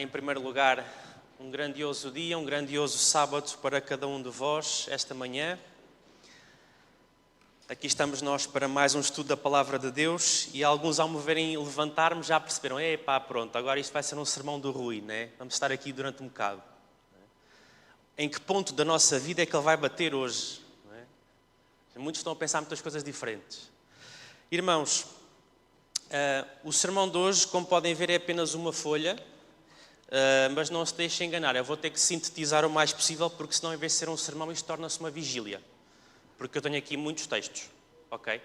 Em primeiro lugar, um grandioso dia, um grandioso sábado para cada um de vós esta manhã. Aqui estamos nós para mais um estudo da Palavra de Deus e alguns, ao me verem levantar-me, já perceberam: epá, pronto, agora isto vai ser um sermão do Rui, né? Vamos estar aqui durante um bocado. Em que ponto da nossa vida é que ele vai bater hoje? Não é? Muitos estão a pensar muitas coisas diferentes. Irmãos, o sermão de hoje, como podem ver, é apenas uma folha. Mas não se deixem enganar, eu vou ter que sintetizar o mais possível, porque senão, em vez de ser um sermão, isto torna-se uma vigília. Porque eu tenho aqui muitos textos, ok?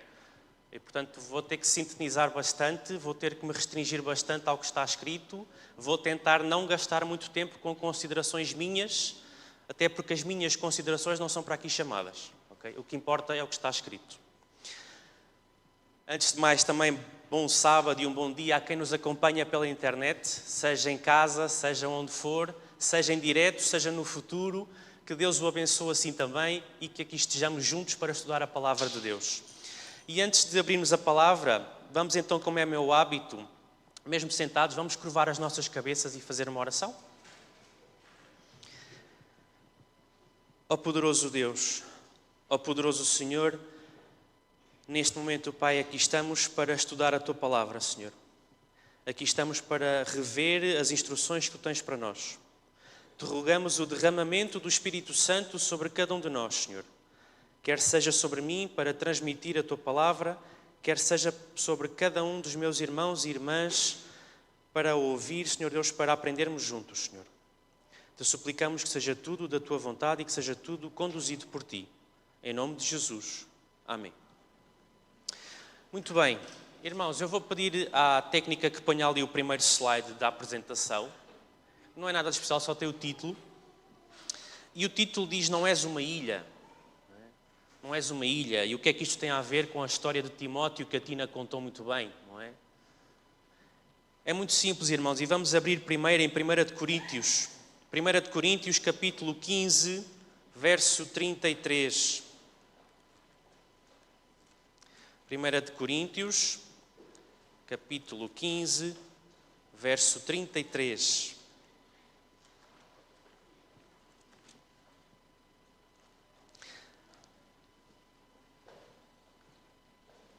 E, portanto, vou ter que sintetizar bastante, vou ter que me restringir bastante ao que está escrito, vou tentar não gastar muito tempo com considerações minhas, até porque as minhas considerações não são para aqui chamadas, ok? O que importa é o que está escrito. Antes de mais, também bom sábado e um bom dia a quem nos acompanha pela internet, seja em casa, seja onde for, seja em direto, seja no futuro. Que Deus o abençoe assim também e que aqui estejamos juntos para estudar a Palavra de Deus. E antes de abrirmos a Palavra, vamos então, como é meu hábito, mesmo sentados, vamos curvar as nossas cabeças e fazer uma oração? Ó poderoso Deus, ó poderoso Senhor, neste momento, Pai, aqui estamos para estudar a Tua Palavra, Senhor. Aqui estamos para rever as instruções que Tu tens para nós. Te rogamos o derramamento do Espírito Santo sobre cada um de nós, Senhor. Quer seja sobre mim para transmitir a Tua Palavra, quer seja sobre cada um dos meus irmãos e irmãs para ouvir, Senhor Deus, para aprendermos juntos, Senhor. Te suplicamos que seja tudo da Tua vontade e que seja tudo conduzido por Ti. Em nome de Jesus. Amém. Muito bem, irmãos, eu vou pedir à técnica que ponha ali o primeiro slide da apresentação. Não é nada de especial, só tem o título. E o título diz: Não és uma ilha. Não és uma ilha. E o que é que isto tem a ver com a história de Timóteo que a Tina contou muito bem, não é? É muito simples, irmãos, e vamos abrir primeiro em 1 de Coríntios. 1 de Coríntios, capítulo 15, verso 33. 1 de Coríntios, capítulo 15, verso 33.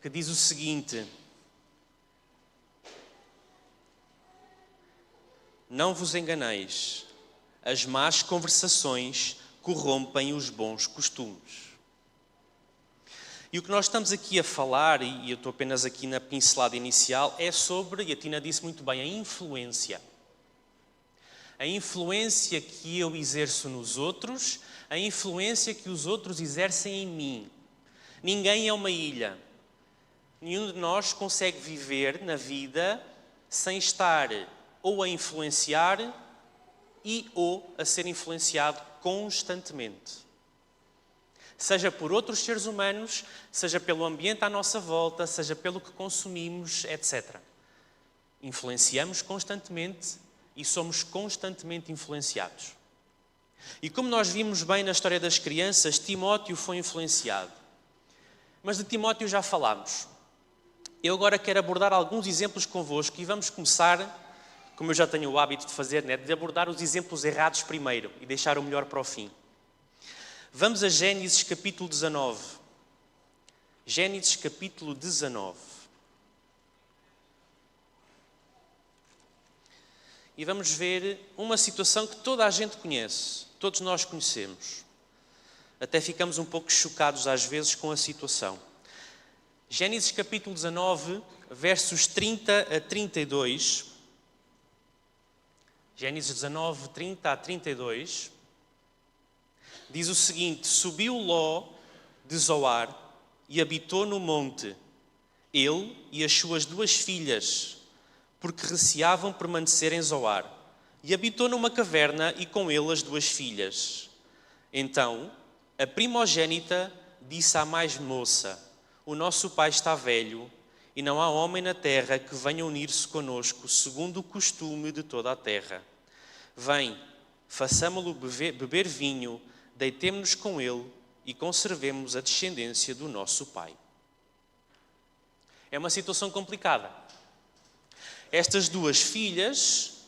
Que diz o seguinte: Não vos enganeis, as más conversações corrompem os bons costumes. E o que nós estamos aqui a falar, e eu estou apenas aqui na pincelada inicial, é sobre, e a Tina disse muito bem, a influência. A influência que eu exerço nos outros, a influência que os outros exercem em mim. Ninguém é uma ilha. Nenhum de nós consegue viver na vida sem estar ou a influenciar ou a ser influenciado constantemente. Seja por outros seres humanos, seja pelo ambiente à nossa volta, seja pelo que consumimos, etc. Influenciamos constantemente e somos constantemente influenciados. E como nós vimos bem na história das crianças, Timóteo foi influenciado. Mas de Timóteo já falámos. Eu agora quero abordar alguns exemplos convosco e vamos começar, como eu já tenho o hábito de fazer, né, de abordar os exemplos errados primeiro e deixar o melhor para o fim. Vamos a Gênesis capítulo 19. Gênesis capítulo 19. E vamos ver uma situação que toda a gente conhece, todos nós conhecemos. Até ficamos um pouco chocados às vezes com a situação. Gênesis capítulo 19, versos 30 a 32. Gênesis 19, 30 a 32. Diz o seguinte: Subiu Ló de Zoar e habitou no monte, ele e as suas 2 filhas, porque receavam permanecer em Zoar. E habitou numa caverna e com ele as 2 filhas. Então, a primogênita disse à mais moça: O nosso pai está velho e não há homem na terra que venha unir-se conosco, segundo o costume de toda a terra. Vem, façamo-lo beber vinho, deitemo-nos com ele e conservemos a descendência do nosso pai. É uma situação complicada. Estas 2 filhas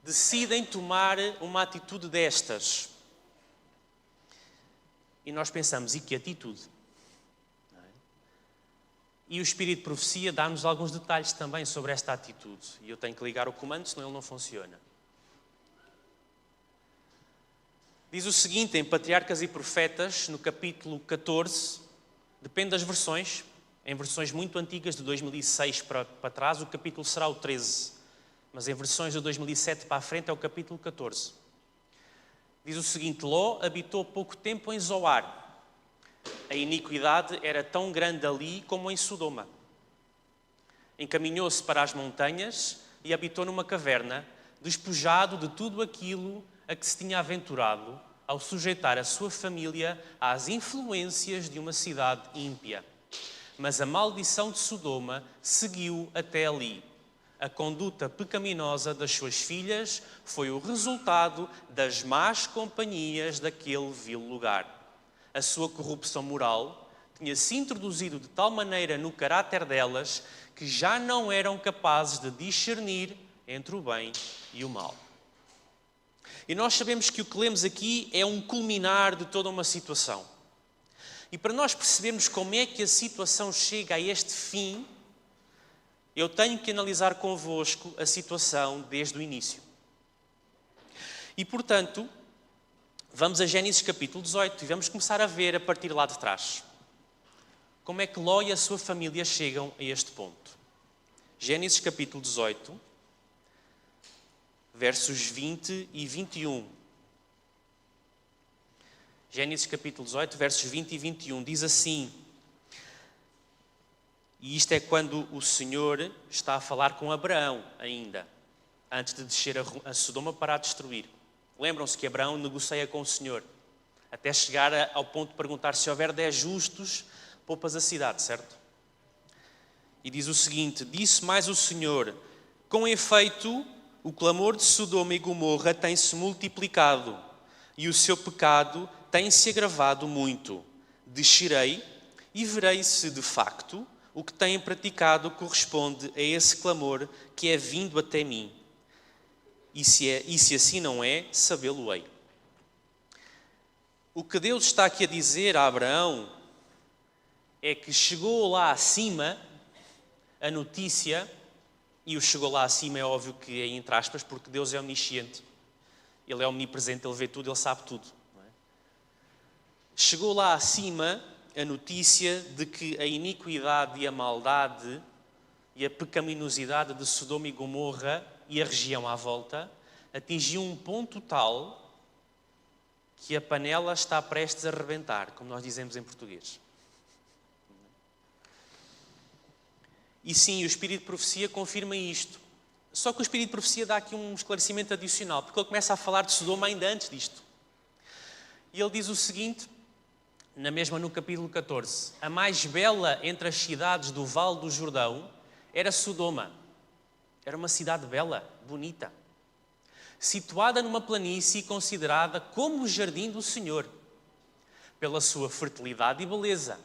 decidem tomar uma atitude destas. E nós pensamos, e que atitude? E o Espírito de Profecia dá-nos alguns detalhes também sobre esta atitude. E eu tenho que ligar o comando, senão ele não funciona. Diz o seguinte, em Patriarcas e Profetas, no capítulo 14, depende das versões, em versões muito antigas, de 2006 para trás, o capítulo será o 13. Mas em versões de 2007 para a frente é o capítulo 14. Diz o seguinte, Ló habitou pouco tempo em Zoar. A iniquidade era tão grande ali como em Sodoma. Encaminhou-se para as montanhas e habitou numa caverna, despojado de tudo aquilo a que se tinha aventurado, ao sujeitar a sua família às influências de uma cidade ímpia. Mas a maldição de Sodoma seguiu até ali. A conduta pecaminosa das suas filhas foi o resultado das más companhias daquele vil lugar. A sua corrupção moral tinha se introduzido de tal maneira no caráter delas que já não eram capazes de discernir entre o bem e o mal. E nós sabemos que o que lemos aqui é um culminar de toda uma situação. E para nós percebermos como é que a situação chega a este fim, eu tenho que analisar convosco a situação desde o início. E, portanto, vamos a Gênesis capítulo 18 e vamos começar a ver a partir lá de trás. Como é que Ló e a sua família chegam a este ponto? Gênesis capítulo 18, versos 20 e 21. Gênesis capítulo 18, versos 20 e 21, diz assim, e isto é quando o Senhor está a falar com Abraão ainda, antes de descer a Sodoma para a destruir. Lembram-se que Abraão negocia com o Senhor, até chegar ao ponto de perguntar se houver 10 justos, poupas a cidade, certo? E diz o seguinte, disse mais o Senhor, com efeito, o clamor de Sodoma e Gomorra tem-se multiplicado e o seu pecado tem-se agravado muito. Descerei e verei se, de facto, o que têm praticado corresponde a esse clamor que é vindo até mim. E se assim não é, sabê-lo-ei. O que Deus está aqui a dizer a Abraão é que chegou lá acima a notícia, e o chegou lá acima é óbvio que é entre aspas, porque Deus é omnisciente. Ele é omnipresente, Ele vê tudo, Ele sabe tudo. Não é? Chegou lá acima a notícia de que a iniquidade e a maldade e a pecaminosidade de Sodoma e Gomorra e a região à volta atingiu um ponto tal que a panela está prestes a rebentar, como nós dizemos em português. E sim, o Espírito de Profecia confirma isto. Só que o Espírito de Profecia dá aqui um esclarecimento adicional, porque ele começa a falar de Sodoma ainda antes disto. E ele diz o seguinte, no capítulo 14, a mais bela entre as cidades do Vale do Jordão era Sodoma. Era uma cidade bela, bonita, situada numa planície considerada como o jardim do Senhor, pela sua fertilidade e beleza.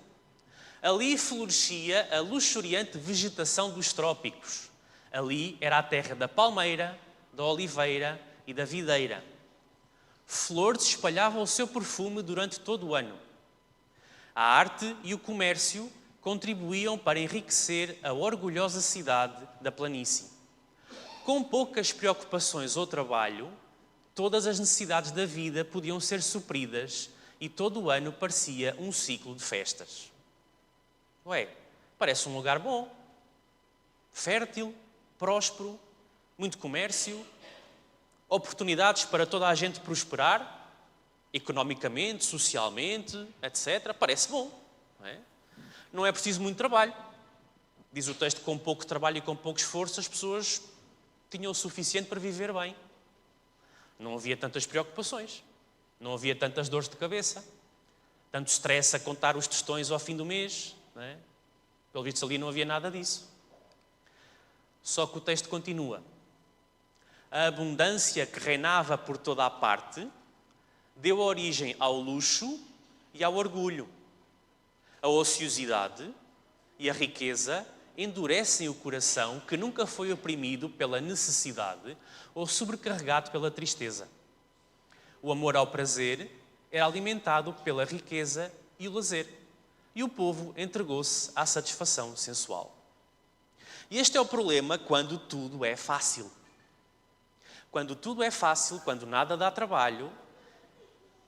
Ali florescia a luxuriante vegetação dos trópicos. Ali era a terra da palmeira, da oliveira e da videira. Flores espalhavam o seu perfume durante todo o ano. A arte e o comércio contribuíam para enriquecer a orgulhosa cidade da planície. Com poucas preocupações ou trabalho, todas as necessidades da vida podiam ser supridas e todo o ano parecia um ciclo de festas. Ué, parece um lugar bom, fértil, próspero, muito comércio, oportunidades para toda a gente prosperar, economicamente, socialmente, etc. Parece bom, não é? Não é preciso muito trabalho. Diz o texto que com pouco trabalho e com pouco esforço as pessoas tinham o suficiente para viver bem. Não havia tantas preocupações, não havia tantas dores de cabeça, tanto stress a contar os tostões ao fim do mês, não é? Pelo visto ali não havia nada disso. Só que o texto continua. A abundância que reinava por toda a parte deu origem ao luxo e ao orgulho. A ociosidade e a riqueza endurecem o coração que nunca foi oprimido pela necessidade ou sobrecarregado pela tristeza. O amor ao prazer era alimentado pela riqueza e o lazer, e o povo entregou-se à satisfação sensual. E este é o problema quando tudo é fácil. Quando tudo é fácil, quando nada dá trabalho,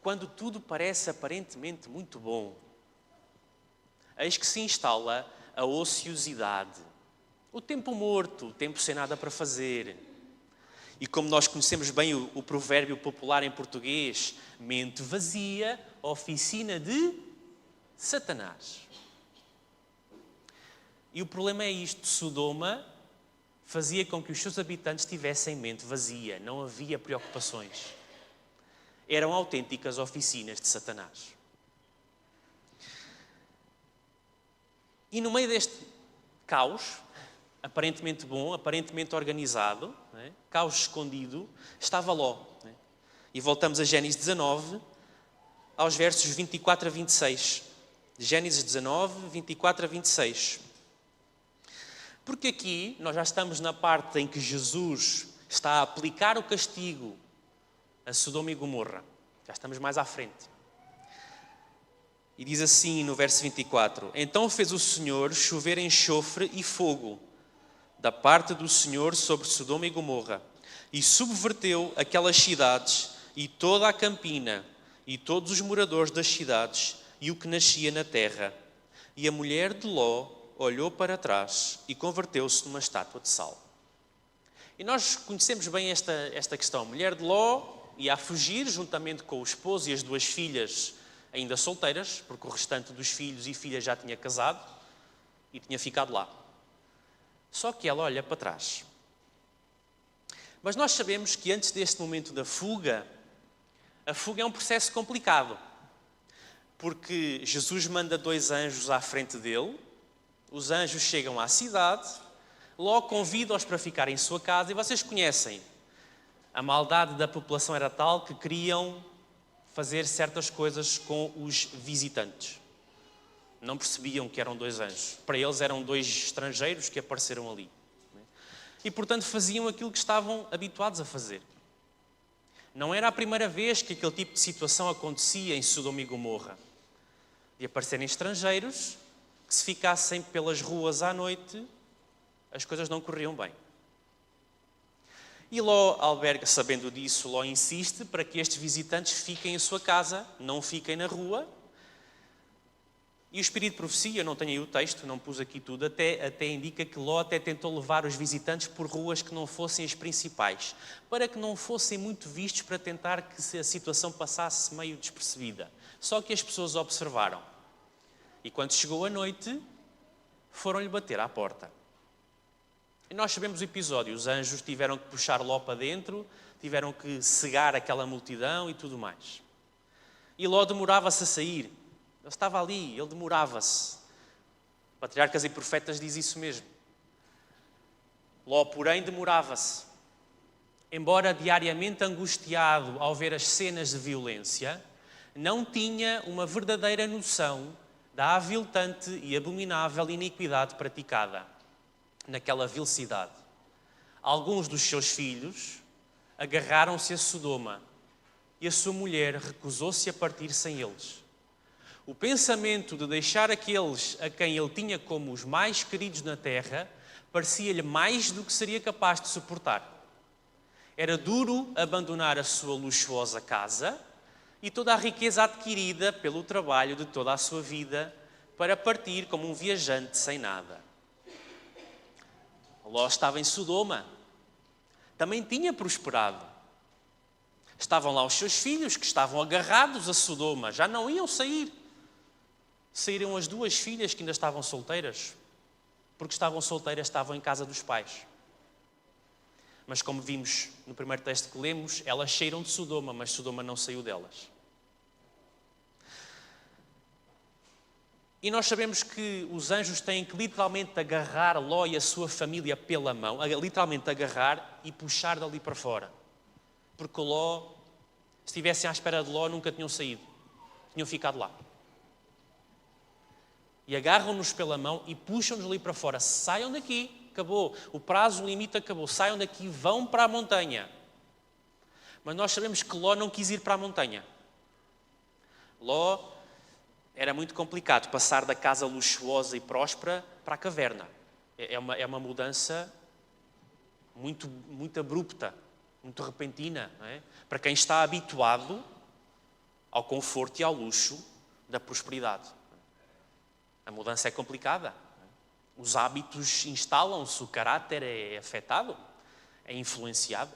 quando tudo parece aparentemente muito bom, eis que se instala a ociosidade, o tempo morto, o tempo sem nada para fazer. E como nós conhecemos bem o provérbio popular em português, mente vazia, oficina de Satanás. E o problema é isto, Sodoma fazia com que os seus habitantes tivessem mente vazia, não havia preocupações. Eram autênticas oficinas de Satanás. E no meio deste caos, aparentemente bom, aparentemente organizado, caos escondido, estava Ló. E voltamos a Gênesis 19, aos versos 24 a 26. Gênesis 19, 24 a 26. Porque aqui nós já estamos na parte em que Jesus está a aplicar o castigo a Sodoma e Gomorra. Já estamos mais à frente. E diz assim no verso 24: Então fez o Senhor chover enxofre e fogo da parte do Senhor sobre Sodoma e Gomorra, e subverteu aquelas cidades e toda a campina e todos os moradores das cidades e o que nascia na terra. E a mulher de Ló olhou para trás e converteu-se numa estátua de sal. E nós conhecemos bem esta questão. A mulher de Ló ia a fugir juntamente com o esposo e as duas filhas ainda solteiras, porque o restante dos filhos e filhas já tinha casado e tinha ficado lá. Só que ela olha para trás. Mas nós sabemos que antes deste momento da fuga, a fuga é um processo complicado. Porque Jesus manda 2 anjos à frente dele, os anjos chegam à cidade, logo convida-os para ficar em sua casa, e vocês conhecem, a maldade da população era tal que queriam fazer certas coisas com os visitantes. Não percebiam que eram 2 anjos. Para eles eram 2 estrangeiros que apareceram ali. E, portanto, faziam aquilo que estavam habituados a fazer. Não era a primeira vez que aquele tipo de situação acontecia em Sodoma e Gomorra. De aparecerem estrangeiros, que se ficassem pelas ruas à noite, as coisas não corriam bem. E Ló alberga, sabendo disso, Ló insiste para que estes visitantes fiquem em sua casa, não fiquem na rua. E o Espírito de Profecia, não tenho aí o texto, não pus aqui tudo, até indica que Ló até tentou levar os visitantes por ruas que não fossem as principais, para que não fossem muito vistos, para tentar que a situação passasse meio despercebida. Só que as pessoas observaram. E quando chegou a noite, foram-lhe bater à porta. E nós sabemos o episódio, os anjos tiveram que puxar Ló para dentro, tiveram que cegar aquela multidão e tudo mais. E Ló demorava-se a sair. Ele estava ali, ele demorava-se. Patriarcas e Profetas diz isso mesmo. Ló, porém, demorava-se. Embora diariamente angustiado ao ver as cenas de violência, não tinha uma verdadeira noção da aviltante e abominável iniquidade praticada naquela vil cidade. Alguns dos seus filhos agarraram-se a Sodoma e a sua mulher recusou-se a partir sem eles. O pensamento de deixar aqueles a quem ele tinha como os mais queridos na terra parecia-lhe mais do que seria capaz de suportar. Era duro abandonar a sua luxuosa casa e toda a riqueza adquirida pelo trabalho de toda a sua vida para partir como um viajante sem nada. Ló estava em Sodoma. Também tinha prosperado. Estavam lá os seus filhos que estavam agarrados a Sodoma, já não iam sair. Saíram as 2 filhas que ainda estavam solteiras, porque estavam solteiras, estavam em casa dos pais. Mas como vimos no primeiro texto que lemos, elas saíram de Sodoma, mas Sodoma não saiu delas. E nós sabemos que os anjos têm que literalmente agarrar Ló e a sua família pela mão, literalmente agarrar e puxar dali para fora. Porque Ló, se estivessem à espera de Ló, nunca tinham saído. Tinham ficado lá. E agarram-nos pela mão e puxam-nos ali para fora. Saiam daqui, acabou. O prazo, o limite acabou. Saiam daqui, vão para a montanha. Mas nós sabemos que Ló não quis ir para a montanha. Ló era muito complicado passar da casa luxuosa e próspera para a caverna. É uma mudança muito, muito abrupta, muito repentina, não é? Para quem está habituado ao conforto e ao luxo da prosperidade. A mudança é complicada. Os hábitos instalam-se, o caráter é afetado, é influenciado.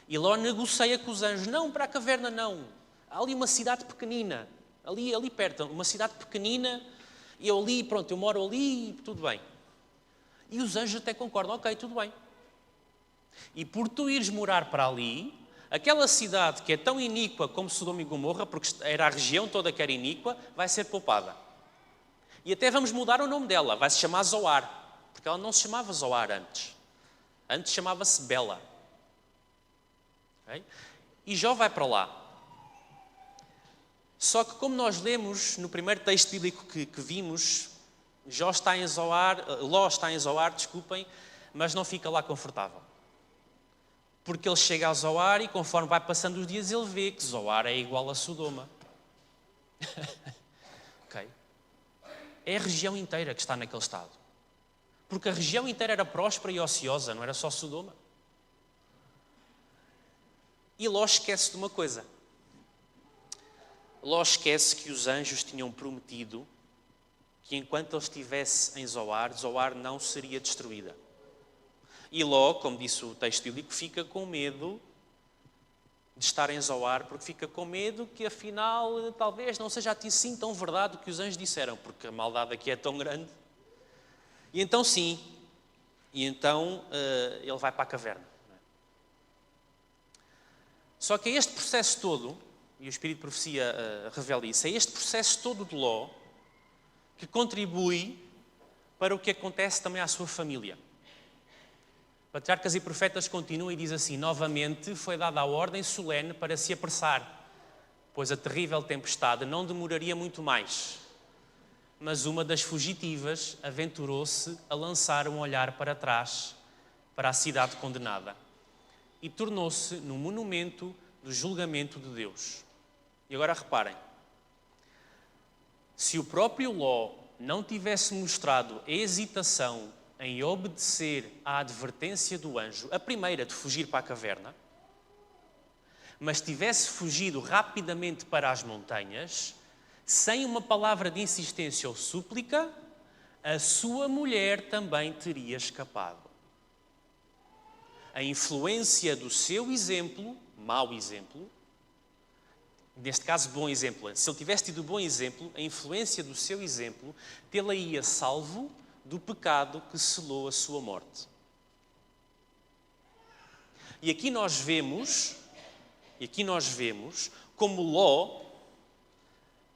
E Ló negocia com os anjos. Não, para a caverna não. Há ali uma cidade pequenina, ali perto, uma cidade pequenina, e eu ali, pronto, eu moro ali, tudo bem. E os anjos até concordam, ok, tudo bem. E por tu ires morar para ali, aquela cidade que é tão iníqua como Sodoma e Gomorra, porque era a região toda que era iníqua, vai ser poupada. E até vamos mudar o nome dela, vai se chamar Zoar, porque ela não se chamava Zoar antes. Antes chamava-se Bela. Okay? E Jó vai para lá. Só que como nós lemos no primeiro texto bíblico que vimos, Ló está em Zoar, desculpem, mas não fica lá confortável. Porque ele chega a Zoar e conforme vai passando os dias ele vê que Zoar é igual a Sodoma. Ok? É a região inteira que está naquele estado. Porque a região inteira era próspera e ociosa, não era só Sodoma. E Ló esquece de uma coisa. Ló esquece que os anjos tinham prometido que enquanto ele estivesse em Zoar, Zoar não seria destruída. E Ló, como disse o texto bíblico, fica com medo de estar em Zoar, porque fica com medo que afinal talvez não seja assim tão verdade o que os anjos disseram, porque a maldade aqui é tão grande. E então sim, ele vai para a caverna. Só que é este processo todo, e o Espírito de Profecia revela isso, é este processo todo de Ló que contribui para o que acontece também à sua família. Patriarcas e Profetas continua e diz assim: novamente foi dada a ordem solene para se apressar, pois a terrível tempestade não demoraria muito mais. Mas uma das fugitivas aventurou-se a lançar um olhar para trás, para a cidade condenada, e tornou-se no monumento do julgamento de Deus. E agora reparem, se o próprio Ló não tivesse mostrado hesitação em obedecer à advertência do anjo, a primeira de fugir para a caverna, mas tivesse fugido rapidamente para as montanhas, sem uma palavra de insistência ou súplica, a sua mulher também teria escapado. A influência do seu exemplo, mau exemplo, neste caso bom exemplo, se ele tivesse tido bom exemplo, a influência do seu exemplo tê-la-ia salvo do pecado que selou a sua morte. E aqui nós vemos como Ló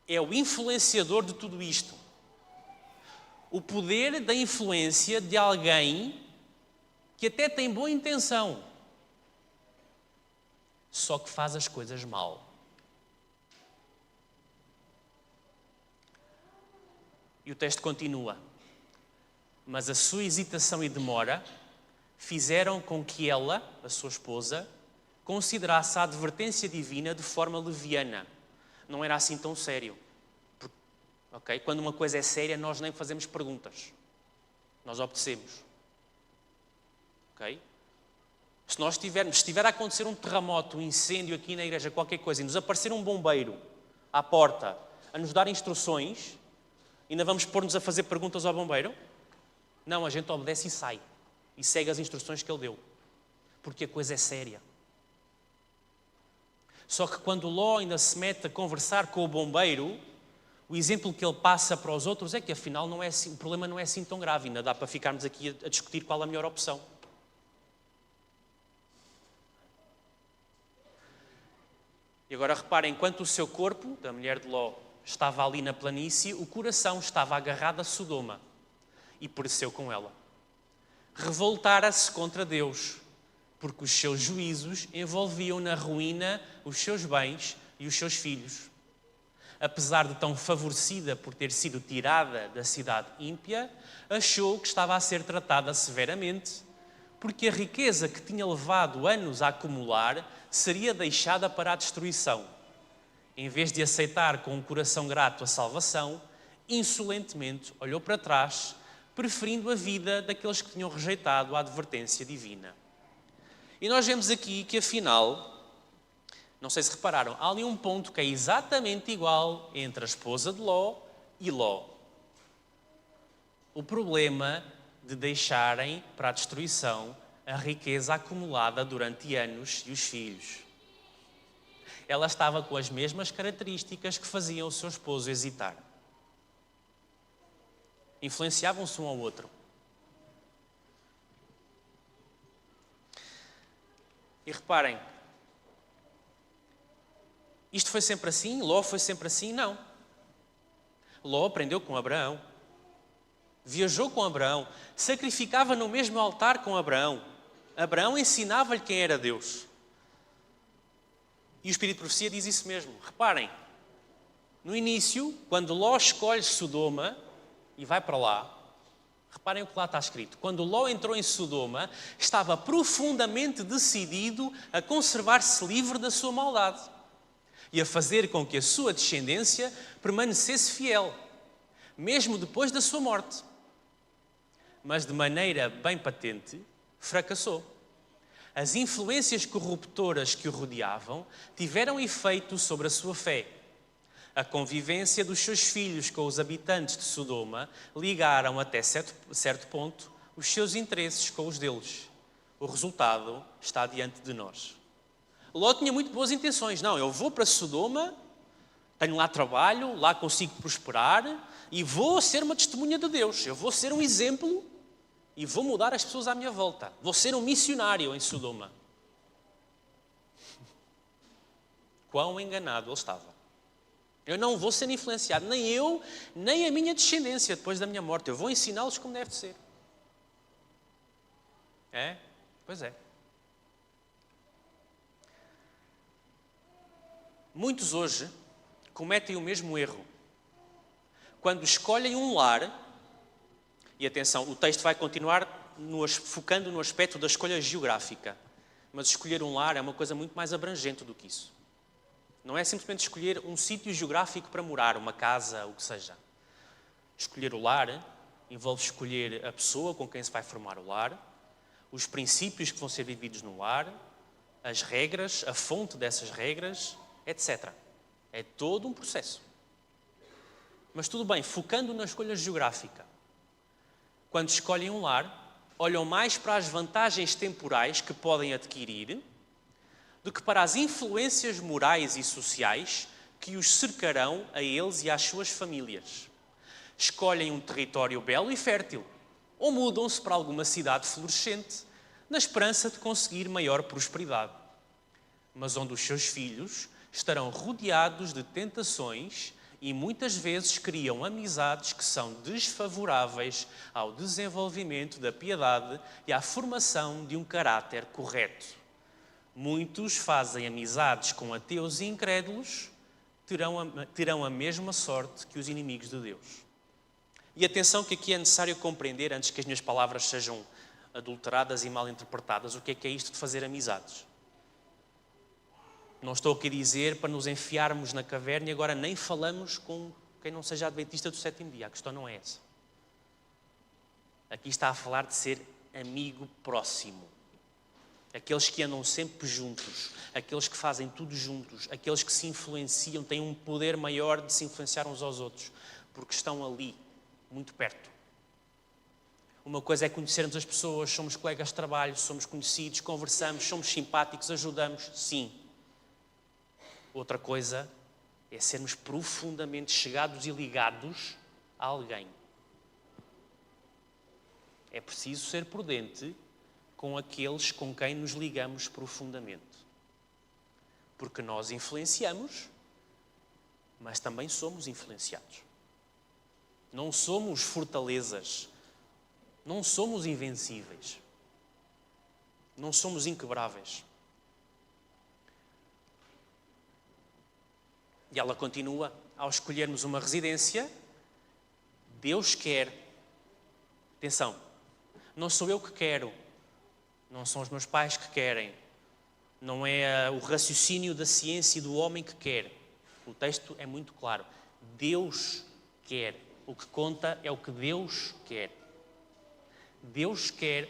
é o influenciador de tudo isto. O poder da influência de alguém que até tem boa intenção, só que faz as coisas mal. E o texto continua. Mas a sua hesitação e demora fizeram com que ela, a sua esposa, considerasse a advertência divina de forma leviana. Não era assim tão sério. Okay? Quando uma coisa é séria, nós nem fazemos perguntas. Nós obedecemos. Okay? Se estiver a acontecer um terremoto, um incêndio aqui na igreja, qualquer coisa, e nos aparecer um bombeiro à porta a nos dar instruções, ainda vamos pôr-nos a fazer perguntas ao bombeiro? Não, a gente obedece e sai. E segue as instruções que ele deu. Porque a coisa é séria. Só que quando Ló ainda se mete a conversar com o bombeiro, o exemplo que ele passa para os outros é que afinal não é assim, o problema não é assim tão grave. Ainda dá para ficarmos aqui a discutir qual a melhor opção. E agora reparem, enquanto o seu corpo, da mulher de Ló, estava ali na planície, o coração estava agarrado a Sodoma e pereceu com ela. Revoltara-se contra Deus, porque os seus juízos envolviam na ruína os seus bens e os seus filhos. apesar de tão favorecida por ter sido tirada da cidade ímpia, achou que estava a ser tratada severamente, porque a riqueza que tinha levado anos a acumular seria deixada para a destruição. Em vez de aceitar com um coração grato a salvação, insolentemente olhou para trás, preferindo a vida daqueles que tinham rejeitado a advertência divina. E nós vemos aqui que, afinal, não sei se repararam, há ali um ponto que é exatamente igual entre a esposa de Ló e Ló. O problema de deixarem para a destruição a riqueza acumulada durante anos e os filhos. Ela estava com as mesmas características que faziam o seu esposo hesitar. Influenciavam-se um ao outro. E reparem, isto foi sempre assim? Ló foi sempre assim? Não. Ló aprendeu com Abraão. Viajou com Abraão. Sacrificava no mesmo altar com Abraão. Abraão ensinava-lhe quem era Deus. E o Espírito de Profecia diz isso mesmo. Reparem, no início, quando Ló escolhe Sodoma e vai para lá, reparem o que lá está escrito. Quando Ló entrou em Sodoma, estava profundamente decidido a conservar-se livre da sua maldade e a fazer com que a sua descendência permanecesse fiel, mesmo depois da sua morte. Mas de maneira bem patente, fracassou. As influências corruptoras que o rodeavam tiveram efeito sobre a sua fé. A convivência dos seus filhos com os habitantes de Sodoma ligaram até certo ponto os seus interesses com os deles. O resultado está diante de nós. Ló tinha muito boas intenções. Não, eu vou para Sodoma, tenho lá trabalho, lá consigo prosperar e vou ser uma testemunha de Deus. Eu vou ser um exemplo e vou mudar as pessoas à minha volta. Vou ser um missionário em Sodoma. Quão enganado ele estava. Eu não vou ser influenciado, nem eu, nem a minha descendência depois da minha morte. Eu vou ensiná-los como deve ser. É? Pois é. Muitos hoje cometem o mesmo erro. Quando escolhem um lar, e atenção, o texto vai continuar focando no aspecto da escolha geográfica, mas escolher um lar é uma coisa muito mais abrangente do que isso. Não é simplesmente escolher um sítio geográfico para morar, uma casa, o que seja. Escolher o lar envolve escolher a pessoa com quem se vai formar o lar, os princípios que vão ser vividos no lar, as regras, a fonte dessas regras, etc. É todo um processo. Mas tudo bem, focando na escolha geográfica. Quando escolhem um lar, olham mais para as vantagens temporais que podem adquirir do que para as influências morais e sociais que os cercarão a eles e às suas famílias. Escolhem um território belo e fértil, ou mudam-se para alguma cidade florescente, na esperança de conseguir maior prosperidade, mas onde os seus filhos estarão rodeados de tentações e muitas vezes criam amizades que são desfavoráveis ao desenvolvimento da piedade e à formação de um caráter correto. Muitos fazem amizades com ateus e incrédulos, terão a mesma sorte que os inimigos de Deus. E atenção que aqui é necessário compreender, antes que as minhas palavras sejam adulteradas e mal interpretadas, o que é isto de fazer amizades. Não estou aqui a dizer para nos enfiarmos na caverna e agora nem falamos com quem não seja adventista do sétimo dia. A questão não é essa. Aqui está a falar de ser amigo próximo. Aqueles que andam sempre juntos, aqueles que fazem tudo juntos, aqueles que se influenciam, têm um poder maior de se influenciar uns aos outros, porque estão ali, muito perto. Uma coisa é conhecermos as pessoas, somos colegas de trabalho, somos conhecidos, conversamos, somos simpáticos, ajudamos, sim. Outra coisa é sermos profundamente chegados e ligados a alguém. É preciso ser prudente com aqueles com quem nos ligamos profundamente. Porque nós influenciamos, mas também somos influenciados. Não somos fortalezas, não somos invencíveis, não somos inquebráveis. E ela continua ao escolhermos uma residência, Deus quer. Atenção, não sou eu que quero, não são os meus pais que querem, não é o raciocínio da ciência e do homem que quer. O texto é muito claro. Deus quer. O que conta é o que Deus quer. Deus quer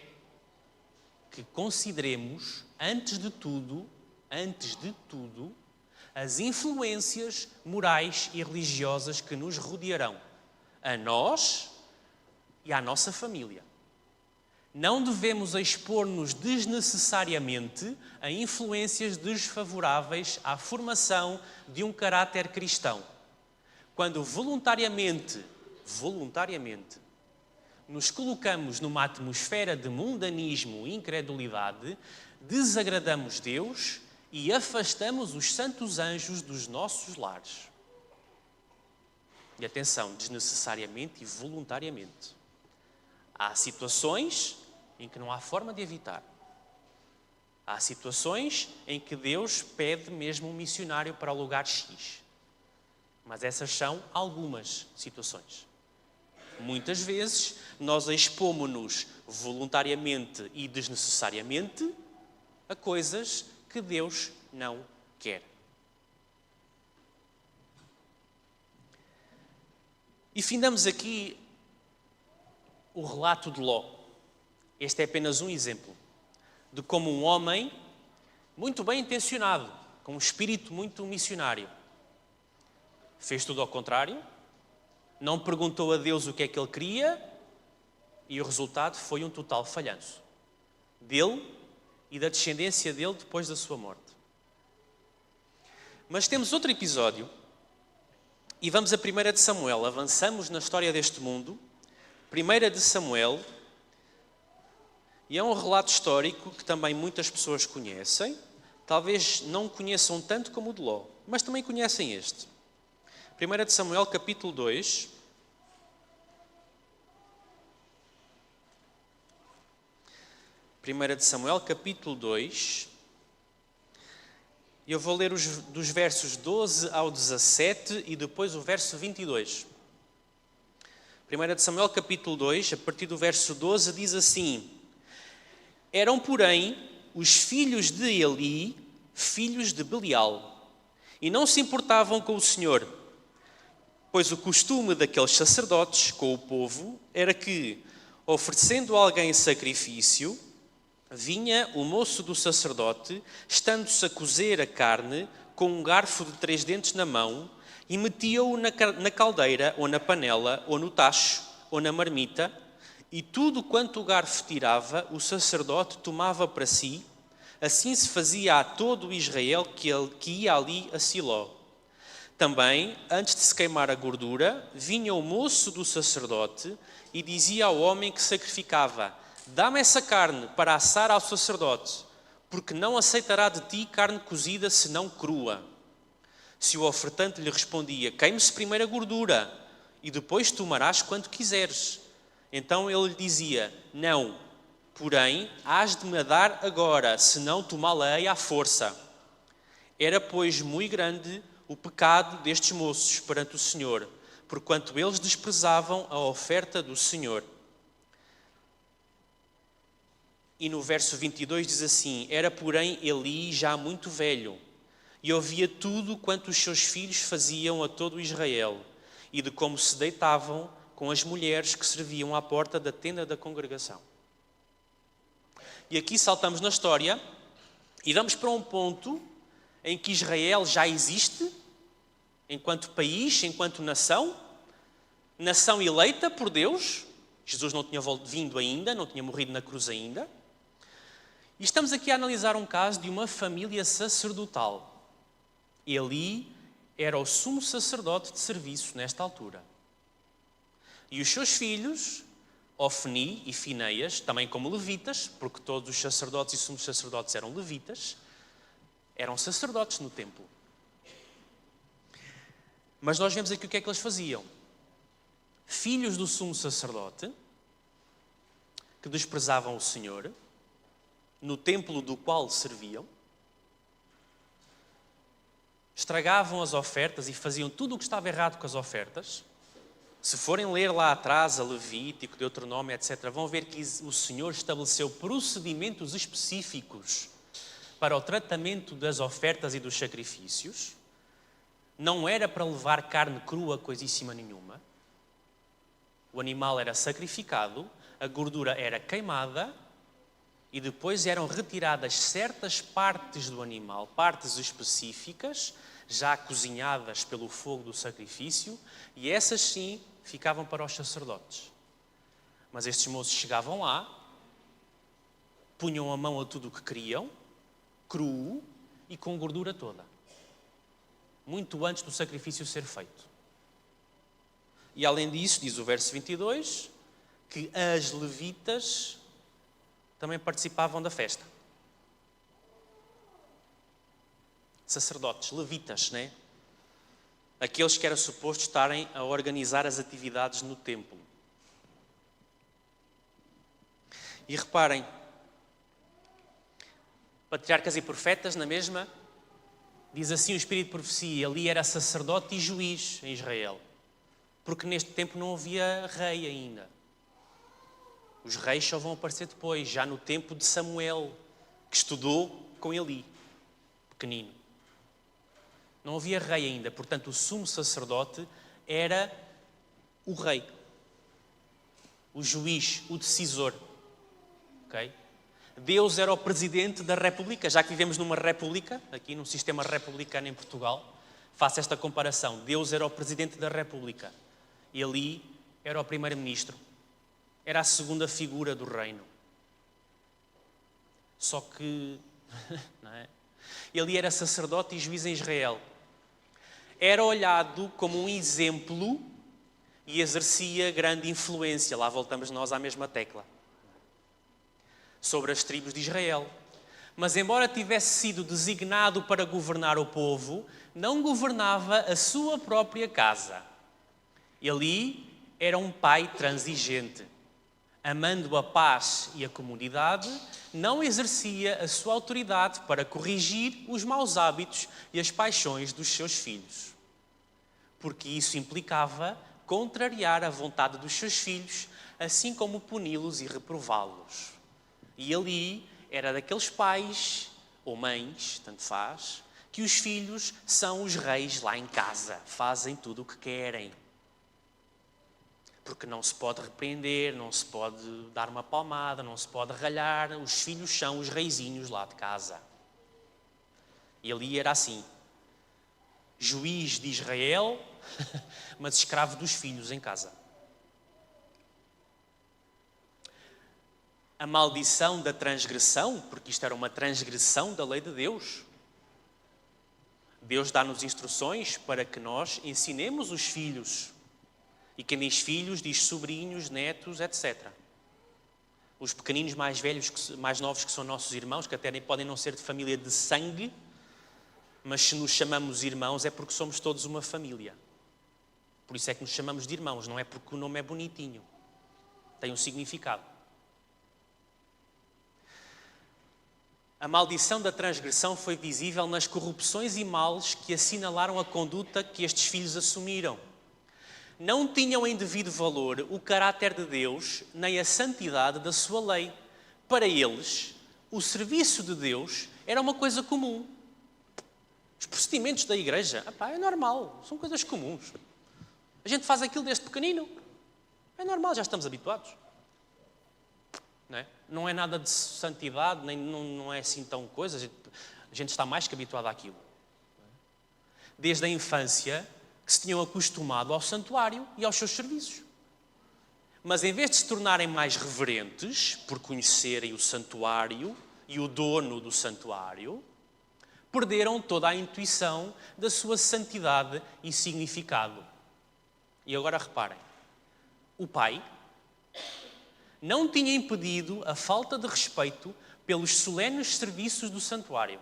que consideremos, antes de tudo, as influências morais e religiosas que nos rodearão, a nós e à nossa família. Não devemos expor-nos desnecessariamente a influências desfavoráveis à formação de um caráter cristão. Quando voluntariamente, nos colocamos numa atmosfera de mundanismo e incredulidade, desagradamos Deus e afastamos os santos anjos dos nossos lares. E atenção, desnecessariamente e voluntariamente. Há situações em que não há forma de evitar. Há situações em que Deus pede mesmo um missionário para o lugar X. Mas essas são algumas situações. Muitas vezes nós expomos-nos voluntariamente e desnecessariamente a coisas que Deus não quer. E findamos aqui o relato de Ló. Este é apenas um exemplo de como um homem muito bem intencionado, com um espírito muito missionário, fez tudo ao contrário, não perguntou a Deus o que é que ele queria e o resultado foi um total falhanço dele e da descendência dele depois da sua morte. Mas temos outro episódio e vamos a 1 de Samuel. Avançamos na história deste mundo. 1 de Samuel, e é um relato histórico que também muitas pessoas conhecem, talvez não conheçam tanto como o de Ló, mas também conhecem este. 1 de Samuel, capítulo 2. De Samuel, capítulo 2. Eu vou ler dos versos 12 ao 17 e depois o verso 22. 1 de Samuel, capítulo 2, a partir do verso 12, diz assim: Eram, porém, os filhos de Eli, filhos de Belial, e não se importavam com o Senhor, pois o costume daqueles sacerdotes com o povo era que, oferecendo a alguém sacrifício, vinha o moço do sacerdote, estando-se a cozer a carne, com um garfo de 3 dentes na mão, e metia-o na caldeira, ou na panela, ou no tacho, ou na marmita, e tudo quanto o garfo tirava, o sacerdote tomava para si. Assim se fazia a todo o Israel que ia ali a Siló. Também, antes de se queimar a gordura, vinha o moço do sacerdote e dizia ao homem que sacrificava: Dá-me essa carne para assar ao sacerdote, porque não aceitará de ti carne cozida senão crua. Se o ofertante lhe respondia: Queime-se primeiro a gordura, e depois tomarás quanto quiseres. Então ele lhe dizia: Não, porém, hás de me dar agora, senão tomá-la-ei à força. Era, pois, muito grande o pecado destes moços perante o Senhor, porquanto eles desprezavam a oferta do Senhor. E no verso 22 diz assim: Era, porém, Eli já muito velho, e ouvia tudo quanto os seus filhos faziam a todo Israel, e de como se deitavam com as mulheres que serviam à porta da tenda da congregação. E aqui saltamos na história e vamos para um ponto em que Israel já existe, enquanto país, enquanto nação eleita por Deus. Jesus não tinha vindo ainda, não tinha morrido na cruz ainda. E estamos aqui a analisar um caso de uma família sacerdotal. Eli era o sumo sacerdote de serviço nesta altura. E os seus filhos, Ofni e Fineias, também como levitas, porque todos os sacerdotes e sumos sacerdotes eram levitas, eram sacerdotes no templo. Mas nós vemos aqui o que é que eles faziam. Filhos do sumo sacerdote, que desprezavam o Senhor, no templo do qual serviam, estragavam as ofertas e faziam tudo o que estava errado com as ofertas. Se forem ler lá atrás a Levítico, Deuteronômio, etc., vão ver que o Senhor estabeleceu procedimentos específicos para o tratamento das ofertas e dos sacrifícios. Não era para levar carne crua, coisíssima nenhuma. O animal era sacrificado, a gordura era queimada e depois eram retiradas certas partes do animal, partes específicas, já cozinhadas pelo fogo do sacrifício, e essas sim ficavam para os sacerdotes. Mas estes moços chegavam lá, punham a mão a tudo o que queriam, cru e com gordura toda, muito antes do sacrifício ser feito. E além disso, diz o verso 22, que as levitas também participavam da festa. Sacerdotes, levitas, né? Aqueles que era suposto estarem a organizar as atividades no templo. E reparem, patriarcas e profetas, na mesma, diz assim o Espírito de Profecia, ali era sacerdote e juiz em Israel, porque neste tempo não havia rei ainda. Os reis só vão aparecer depois, já no tempo de Samuel, que estudou com Eli, pequenino. Não havia rei ainda, portanto o sumo sacerdote era o rei, o juiz, o decisor. Okay? Deus era o presidente da República, já que vivemos numa república, aqui num sistema republicano em Portugal, faço esta comparação. Deus era o presidente da República e ali era o primeiro-ministro. Era a segunda figura do reino. Só que, não é? Ele era sacerdote e juiz em Israel. Era olhado como um exemplo e exercia grande influência. Lá voltamos nós à mesma tecla. Sobre as tribos de Israel. Mas embora tivesse sido designado para governar o povo, não governava a sua própria casa. Ele era um pai transigente. Amando a paz e a comunidade, não exercia a sua autoridade para corrigir os maus hábitos e as paixões dos seus filhos. Porque isso implicava contrariar a vontade dos seus filhos, assim como puni-los e reprová-los. E ali era daqueles pais, ou mães, tanto faz, que os filhos são os reis lá em casa, fazem tudo o que querem. Porque não se pode repreender, não se pode dar uma palmada, não se pode ralhar. Os filhos são os reizinhos lá de casa. E ali era assim. Juiz de Israel, mas escravo dos filhos em casa. A maldição da transgressão, porque isto era uma transgressão da lei de Deus. Deus dá-nos instruções para que nós ensinemos os filhos. E quem diz filhos, diz sobrinhos, netos, etc. Os pequeninos mais velhos, mais novos, que são nossos irmãos, que até podem não ser de família de sangue, mas se nos chamamos irmãos é porque somos todos uma família. Por isso é que nos chamamos de irmãos, não é porque o nome é bonitinho. Tem um significado. A maldição da transgressão foi visível nas corrupções e males que assinalaram a conduta que estes filhos assumiram. Não tinham em devido valor o caráter de Deus nem a santidade da sua lei. Para eles, o serviço de Deus era uma coisa comum. Os procedimentos da igreja, é normal, são coisas comuns. A gente faz aquilo desde pequenino. É normal, já estamos habituados. Não é nada de santidade, nem não é assim tão coisa. A gente está mais que habituado àquilo. Desde a infância, que se tinham acostumado ao santuário e aos seus serviços. Mas em vez de se tornarem mais reverentes, por conhecerem o santuário e o dono do santuário, perderam toda a intuição da sua santidade e significado. E agora reparem, o pai não tinha impedido a falta de respeito pelos solenes serviços do santuário.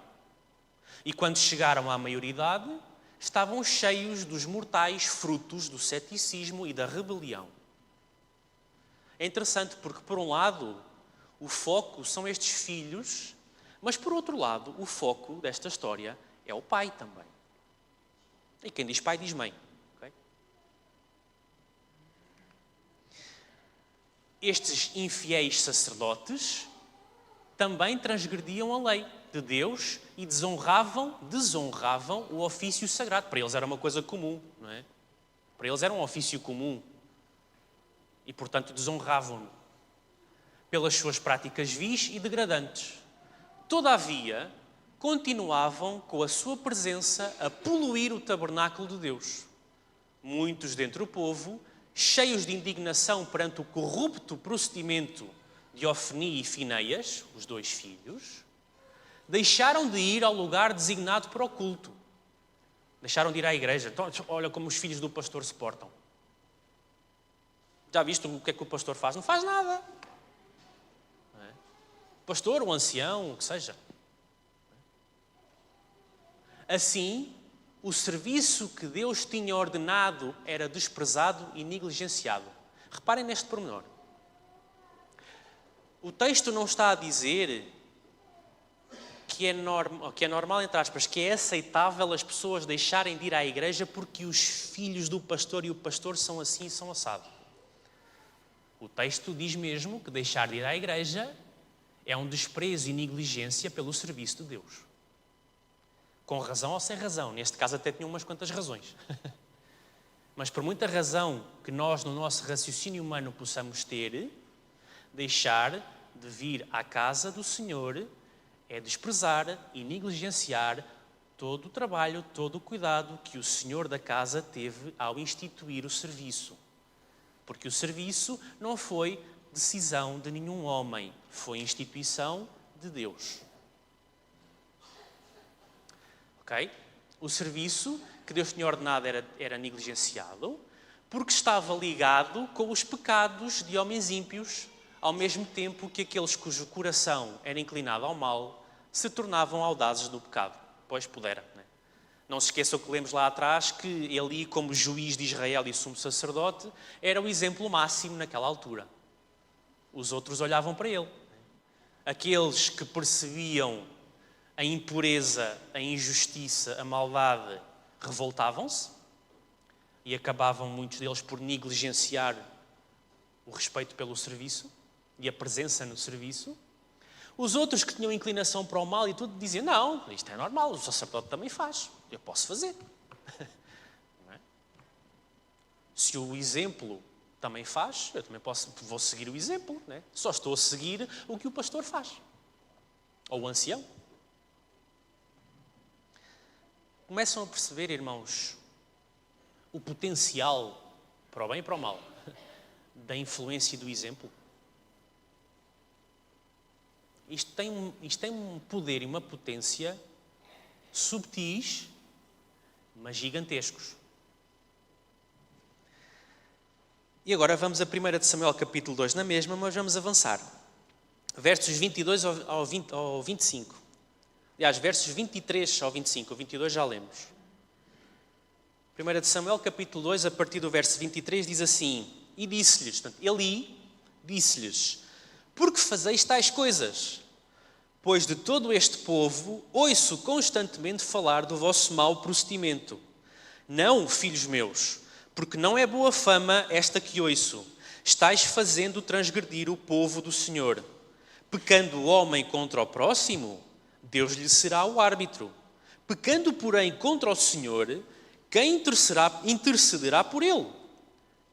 E quando chegaram à maioridade, estavam cheios dos mortais frutos do ceticismo e da rebelião. É interessante porque, por um lado, o foco são estes filhos, mas, por outro lado, o foco desta história é o pai também. E quem diz pai diz mãe. Okay? Estes infiéis sacerdotes também transgrediam a lei de Deus e desonravam o ofício sagrado. Para eles era uma coisa comum, não é? Para eles era um ofício comum. E, portanto, desonravam-no pelas suas práticas vis e degradantes. Todavia, continuavam com a sua presença a poluir o tabernáculo de Deus. Muitos dentre o povo, cheios de indignação perante o corrupto procedimento de Ofni e Finéias, os dois filhos, deixaram de ir ao lugar designado para o culto. Deixaram de ir à igreja. Então, olha como os filhos do pastor se portam. Já viste o que é que o pastor faz? Não faz nada. Não é? O pastor, o ancião, o que seja. Assim, o serviço que Deus tinha ordenado era desprezado e negligenciado. Reparem neste pormenor. O texto não está a dizer que é normal, entre aspas, que é aceitável as pessoas deixarem de ir à igreja porque os filhos do pastor e o pastor são assim e são assado. O texto diz mesmo que deixar de ir à igreja é um desprezo e negligência pelo serviço de Deus. Com razão ou sem razão. Neste caso até tinha umas quantas razões. Mas por muita razão que nós, no nosso raciocínio humano, possamos ter, deixar de vir à casa do Senhor é desprezar e negligenciar todo o trabalho, todo o cuidado que o Senhor da casa teve ao instituir o serviço. Porque o serviço não foi decisão de nenhum homem, foi instituição de Deus. Ok? O serviço que Deus tinha ordenado era negligenciado porque estava ligado com os pecados de homens ímpios, ao mesmo tempo que aqueles cujo coração era inclinado ao mal se tornavam audazes do pecado, pois puderam. Não se esqueçam que lemos lá atrás que Eli, como juiz de Israel e sumo sacerdote, era o exemplo máximo naquela altura. Os outros olhavam para ele. Aqueles que percebiam a impureza, a injustiça, a maldade, revoltavam-se e acabavam muitos deles por negligenciar o respeito pelo serviço e a presença no serviço. Os outros que tinham inclinação para o mal e tudo diziam, não, isto é normal, o sacerdote também faz, eu posso fazer. Não é? Se o exemplo também faz, eu também vou seguir o exemplo. Não é? Só estou a seguir o que o pastor faz. Ou o ancião. Começam a perceber, irmãos, o potencial, para o bem e para o mal, da influência e do exemplo? Isto tem um poder e uma potência subtis, mas gigantescos. E agora vamos a 1 de Samuel capítulo 2 na mesma, mas vamos avançar. Versos 22 ao 25. Aliás, versos 23 ao 25. O 22 já lemos. 1 de Samuel capítulo 2, a partir do verso 23, diz assim: E disse-lhes, portanto, Eli disse-lhes: Por que fazeis tais coisas? Pois de todo este povo ouço constantemente falar do vosso mau procedimento. Não, filhos meus, porque não é boa fama esta que ouço. Estais fazendo transgredir o povo do Senhor. Pecando o homem contra o próximo, Deus lhe será o árbitro. Pecando, porém, contra o Senhor, quem intercederá por ele?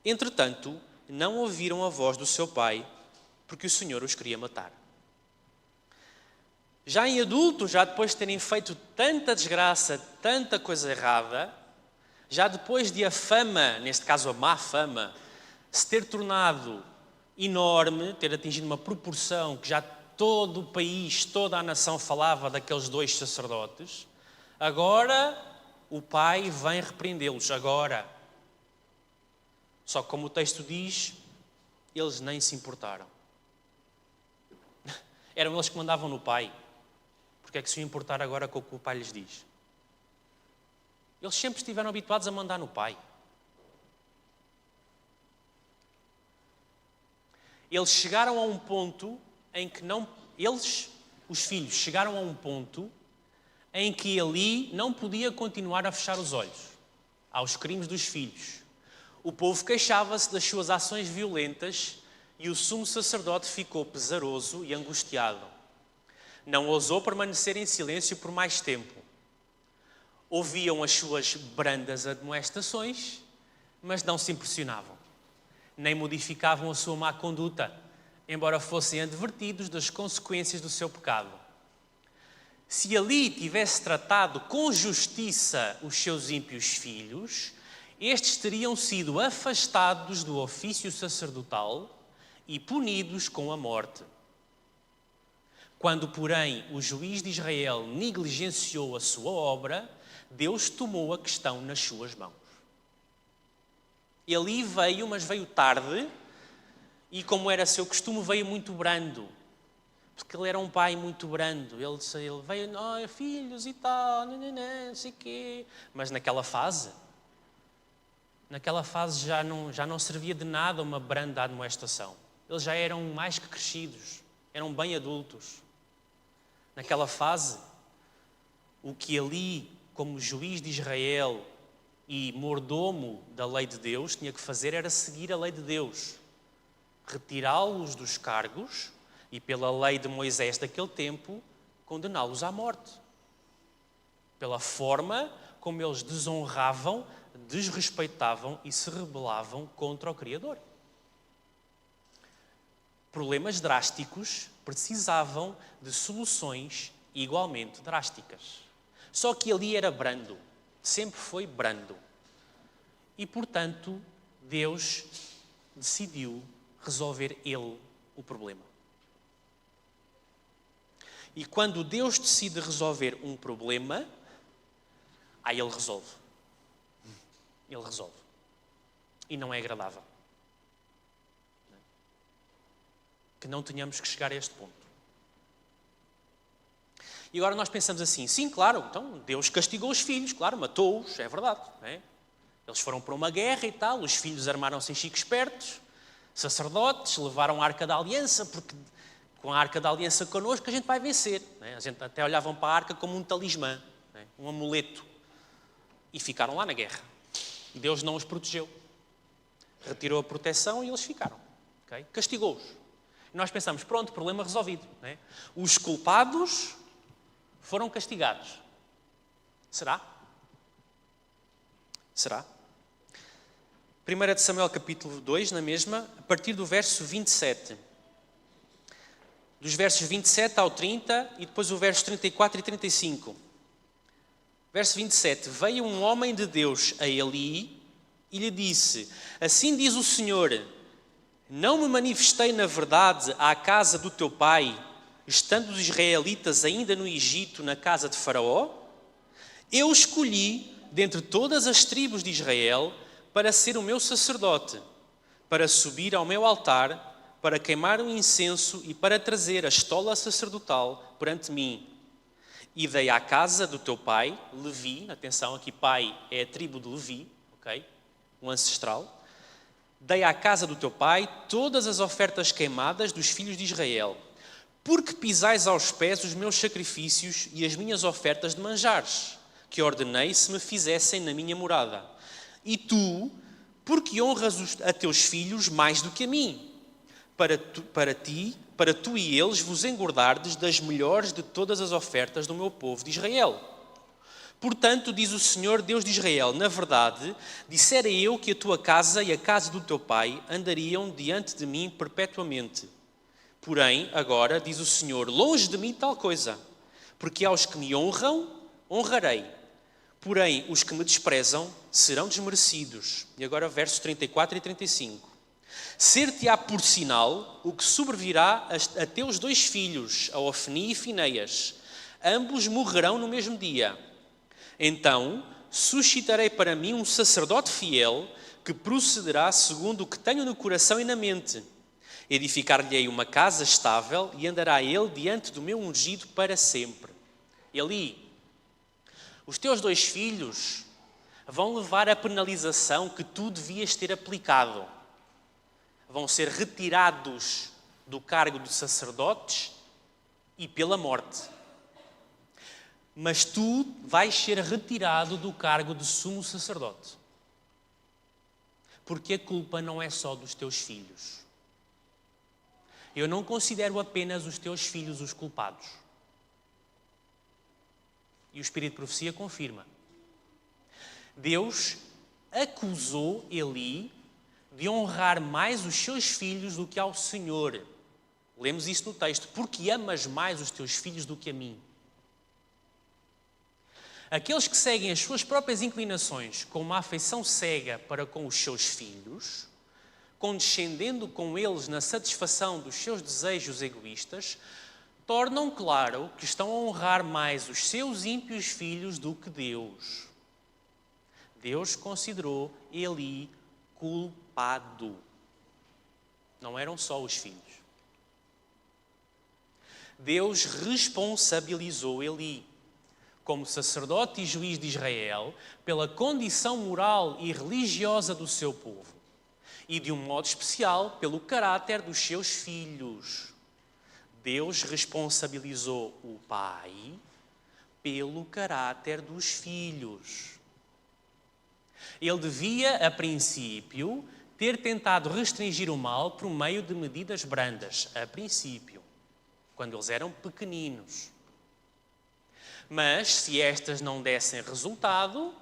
Entretanto, não ouviram a voz do seu pai, porque o Senhor os queria matar. Já em adultos, já depois de terem feito tanta desgraça, tanta coisa errada, já depois de a fama, neste caso a má fama, se ter tornado enorme, ter atingido uma proporção que já todo o país, toda a nação falava daqueles dois sacerdotes, agora o pai vem repreendê-los, agora. Só que como o texto diz, eles nem se importaram. Eram eles que mandavam no pai. Porque é que se iam importar agora com o que o pai lhes diz? Eles sempre estiveram habituados a mandar no pai. Eles chegaram a um ponto em que não... Eles, os filhos, chegaram a um ponto em que Eli não podia continuar a fechar os olhos. aos crimes dos filhos. O povo queixava-se das suas ações violentas e o sumo sacerdote ficou pesaroso e angustiado. Não ousou permanecer em silêncio por mais tempo. Ouviam as suas brandas admoestações, mas não se impressionavam, nem modificavam a sua má conduta, embora fossem advertidos das consequências do seu pecado. Se ali tivesse tratado com justiça os seus ímpios filhos, estes teriam sido afastados do ofício sacerdotal e punidos com a morte. Quando, porém, o juiz de Israel negligenciou a sua obra, Deus tomou a questão nas suas mãos. Ele veio, mas veio tarde, e como era seu costume, veio muito brando. Porque ele era um pai muito brando. Ele veio, filhos e tal, não sei o quê. Mas naquela fase já não servia de nada uma branda admoestação. Eles já eram mais que crescidos, eram bem adultos. Naquela fase, o que ali, como juiz de Israel e mordomo da lei de Deus, tinha que fazer era seguir a lei de Deus. Retirá-los dos cargos e, pela lei de Moisés daquele tempo, condená-los à morte. Pela forma como eles desonravam, desrespeitavam e se rebelavam contra o Criador. Problemas drásticos precisavam de soluções igualmente drásticas. Só que ali era brando, sempre foi brando. E, portanto, Deus decidiu resolver ele o problema. E quando Deus decide resolver um problema, aí ele resolve. Ele resolve. E não é agradável. Que não tenhamos que chegar a este ponto. E agora nós pensamos assim, sim, claro, então Deus castigou os filhos, claro, matou-os, é verdade. Não é? Eles foram para uma guerra e tal, os filhos armaram-se em chicos espertos, sacerdotes, levaram a Arca da Aliança, porque com a Arca da Aliança connosco a gente vai vencer. Não é? A gente até olhavam para a Arca como um talismã, não é? Um amuleto. E ficaram lá na guerra. Deus não os protegeu. Retirou a proteção e eles ficaram. Okay? Castigou-os. E nós pensamos, pronto, problema resolvido. Não é? Os culpados foram castigados. Será? Será? 1 de Samuel capítulo 2, na mesma, a partir do verso 27. Dos versos 27 ao 30 e depois o verso 34 e 35. Verso 27. Veio um homem de Deus a Eli e lhe disse, assim diz o Senhor, não me manifestei na verdade à casa do teu pai, estando os israelitas ainda no Egito, na casa de Faraó? Eu escolhi, dentre todas as tribos de Israel, para ser o meu sacerdote, para subir ao meu altar, para queimar o incenso e para trazer a estola sacerdotal perante mim. E dei à casa do teu pai, Levi, atenção, aqui pai é a tribo de Levi, ok? Um ancestral. Dei à casa do teu pai todas as ofertas queimadas dos filhos de Israel, porque pisais aos pés os meus sacrifícios e as minhas ofertas de manjares, que ordenei se me fizessem na minha morada. E tu, porque honras a teus filhos mais do que a mim, para tu e eles vos engordardes das melhores de todas as ofertas do meu povo de Israel. Portanto, diz o Senhor, Deus de Israel, na verdade, dissera eu que a tua casa e a casa do teu pai andariam diante de mim perpetuamente. Porém, agora, diz o Senhor, longe de mim tal coisa, porque aos que me honram, honrarei. Porém, os que me desprezam serão desmerecidos. E agora, versos 34 e 35. Ser-te-á por sinal o que sobrevirá a teus dois filhos, a Ofni e Fineias. Ambos morrerão no mesmo dia. Então, suscitarei para mim um sacerdote fiel que procederá segundo o que tenho no coração e na mente. Edificar-lhe-ei uma casa estável e andará ele diante do meu ungido para sempre. Eli, os teus dois filhos vão levar a penalização que tu devias ter aplicado. Vão ser retirados do cargo de sacerdotes e pela morte. Mas tu vais ser retirado do cargo de sumo sacerdote. Porque a culpa não é só dos teus filhos. Eu não considero apenas os teus filhos os culpados. E o Espírito de Profecia confirma. Deus acusou Eli de honrar mais os seus filhos do que ao Senhor. Lemos isso no texto. Porque amas mais os teus filhos do que a mim. Aqueles que seguem as suas próprias inclinações com uma afeição cega para com os seus filhos, condescendendo com eles na satisfação dos seus desejos egoístas, tornam claro que estão a honrar mais os seus ímpios filhos do que Deus. Deus considerou Eli culpado. Não eram só os filhos. Deus responsabilizou Eli, como sacerdote e juiz de Israel, pela condição moral e religiosa do seu povo e, de um modo especial, pelo caráter dos seus filhos. Deus responsabilizou o pai pelo caráter dos filhos. Ele devia, a princípio, ter tentado restringir o mal por meio de medidas brandas, a princípio, quando eles eram pequeninos. Mas, se estas não dessem resultado,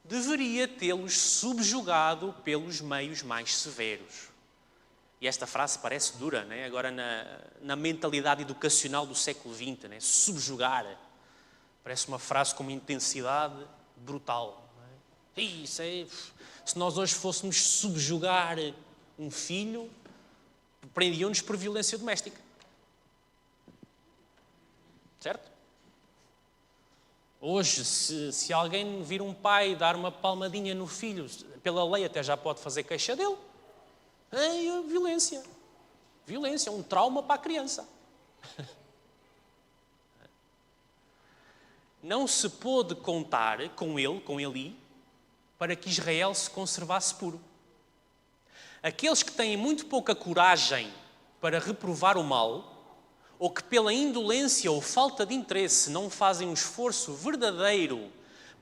deveria tê-los subjugado pelos meios mais severos. E esta frase parece dura, né? Agora na mentalidade educacional do século XX, né? Subjugar. Parece uma frase com uma intensidade brutal. Não é? Isso é, se nós hoje fôssemos subjugar um filho, prendiam-nos por violência doméstica. Certo? Hoje, se alguém vir um pai dar uma palmadinha no filho, pela lei até já pode fazer queixa dele. É violência. Violência, um trauma para a criança. Não se pôde contar com Eli, para que Israel se conservasse puro. Aqueles que têm muito pouca coragem para reprovar o mal, ou que pela indolência ou falta de interesse não fazem um esforço verdadeiro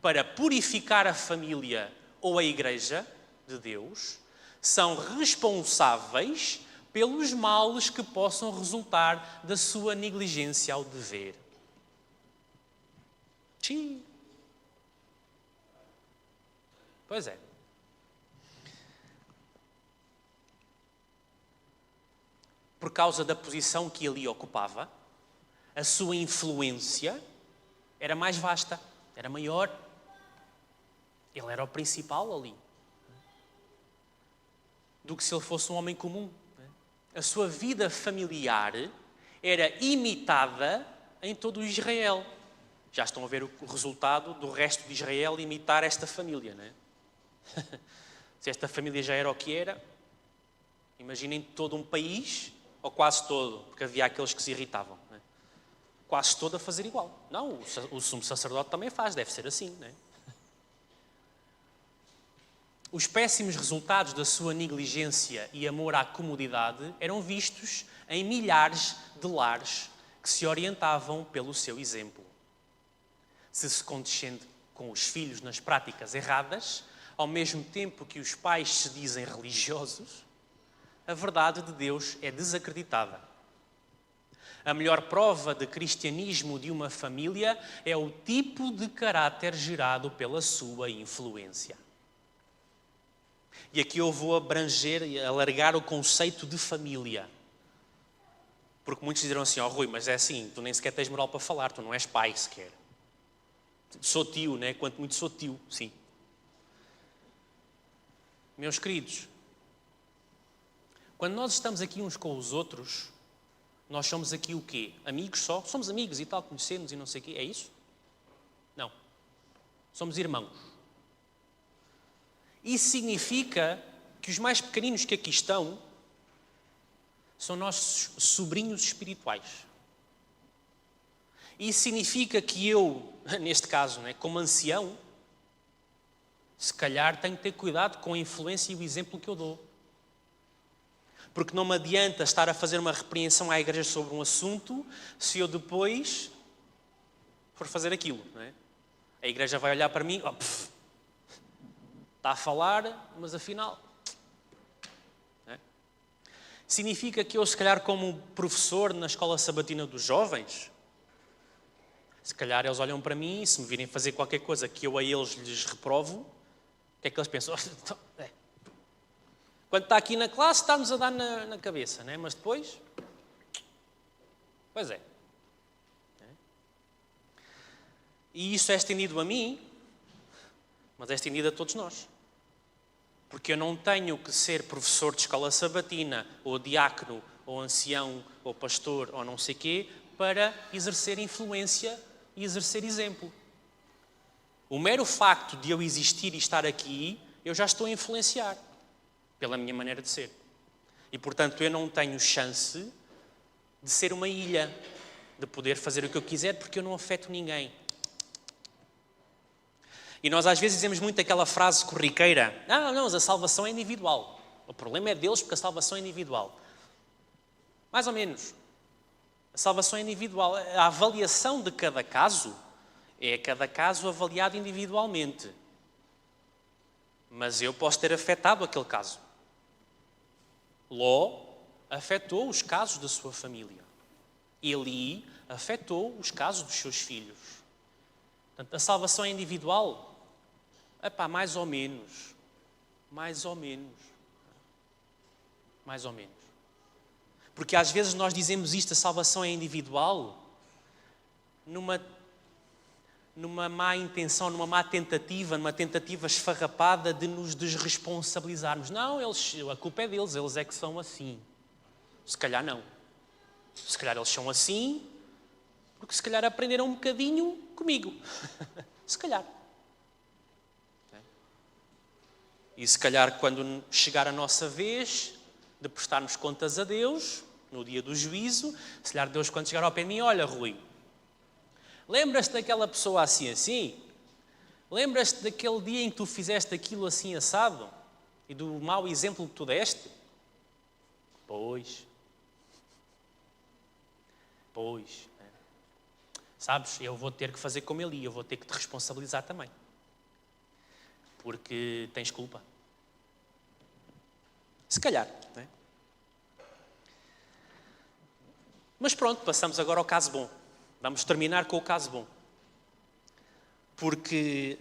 para purificar a família ou a Igreja de Deus, são responsáveis pelos males que possam resultar da sua negligência ao dever. Sim. Pois é. Por causa da posição que ele ocupava, a sua influência era mais vasta, era maior. Ele era o principal ali, do que se ele fosse um homem comum. A sua vida familiar era imitada em todo o Israel. Já estão a ver o resultado do resto de Israel imitar esta família, não é? Se esta família já era o que era, imaginem todo um país, ou quase todo, porque havia aqueles que se irritavam, não é? Quase todo a fazer igual. Não, o sumo sacerdote também faz, deve ser assim, não é? Os péssimos resultados da sua negligência e amor à comodidade eram vistos em milhares de lares que se orientavam pelo seu exemplo. Se condescende com os filhos nas práticas erradas, ao mesmo tempo que os pais se dizem religiosos, a verdade de Deus é desacreditada. A melhor prova de cristianismo de uma família é o tipo de caráter gerado pela sua influência. E aqui eu vou abranger e alargar o conceito de família. Porque muitos dirão assim, Rui, mas é assim, tu nem sequer tens moral para falar, tu não és pai sequer. Sou tio, né? Quanto muito sou tio, sim. Meus queridos, quando nós estamos aqui uns com os outros, nós somos aqui o quê? Amigos só? Somos amigos e tal, conhecemos e não sei o quê. É isso? Não. Somos irmãos. Isso significa que os mais pequeninos que aqui estão são nossos sobrinhos espirituais. Isso significa que eu, neste caso, né, como ancião, se calhar tenho que ter cuidado com a influência e o exemplo que eu dou. Porque não me adianta estar a fazer uma repreensão à igreja sobre um assunto se eu depois for fazer aquilo. Não é? A igreja vai olhar para mim, está a falar, mas afinal, Significa que eu, se calhar, como professor na escola sabatina dos jovens, se calhar eles olham para mim e se me virem fazer qualquer coisa que eu a eles lhes reprovo, o que é que eles pensam? Quando está aqui na classe, está-nos a dar na cabeça, não é? Mas depois, pois é. E isso é estendido a mim, mas é estendido a todos nós. Porque eu não tenho que ser professor de escola sabatina, ou diácono, ou ancião, ou pastor, ou não sei quê, para exercer influência e exercer exemplo. O mero facto de eu existir e estar aqui, eu já estou a influenciar, pela minha maneira de ser. E, portanto, eu não tenho chance de ser uma ilha, de poder fazer o que eu quiser, porque eu não afeto ninguém. E nós às vezes dizemos muito aquela frase corriqueira: não, a salvação é individual. O problema é deles porque a salvação é individual. Mais ou menos. A salvação é individual. A avaliação de cada caso é cada caso avaliado individualmente. Mas eu posso ter afetado aquele caso. Ló afetou os casos da sua família. Eli afetou os casos dos seus filhos. Portanto, a salvação é individual? Epá, mais ou menos. Mais ou menos. Mais ou menos. Porque às vezes nós dizemos isto, a salvação é individual, numa má intenção, numa má tentativa, numa tentativa esfarrapada de nos desresponsabilizarmos. Não, a culpa é deles, eles é que são assim. Se calhar não. Se calhar eles são assim, porque se calhar aprenderam um bocadinho comigo. Se calhar. E se calhar quando chegar a nossa vez de prestarmos contas a Deus, no dia do juízo, se calhar Deus quando chegar ao pé de mim: olha, Rui, lembras-te daquela pessoa assim? Lembras-te daquele dia em que tu fizeste aquilo assim assado? E do mau exemplo que tu deste? Pois. Sabes, eu vou ter que fazer como ele e eu vou ter que te responsabilizar também. Porque tens culpa. Se calhar, não é? Mas pronto, passamos agora ao caso bom. Vamos terminar com o caso bom. Porque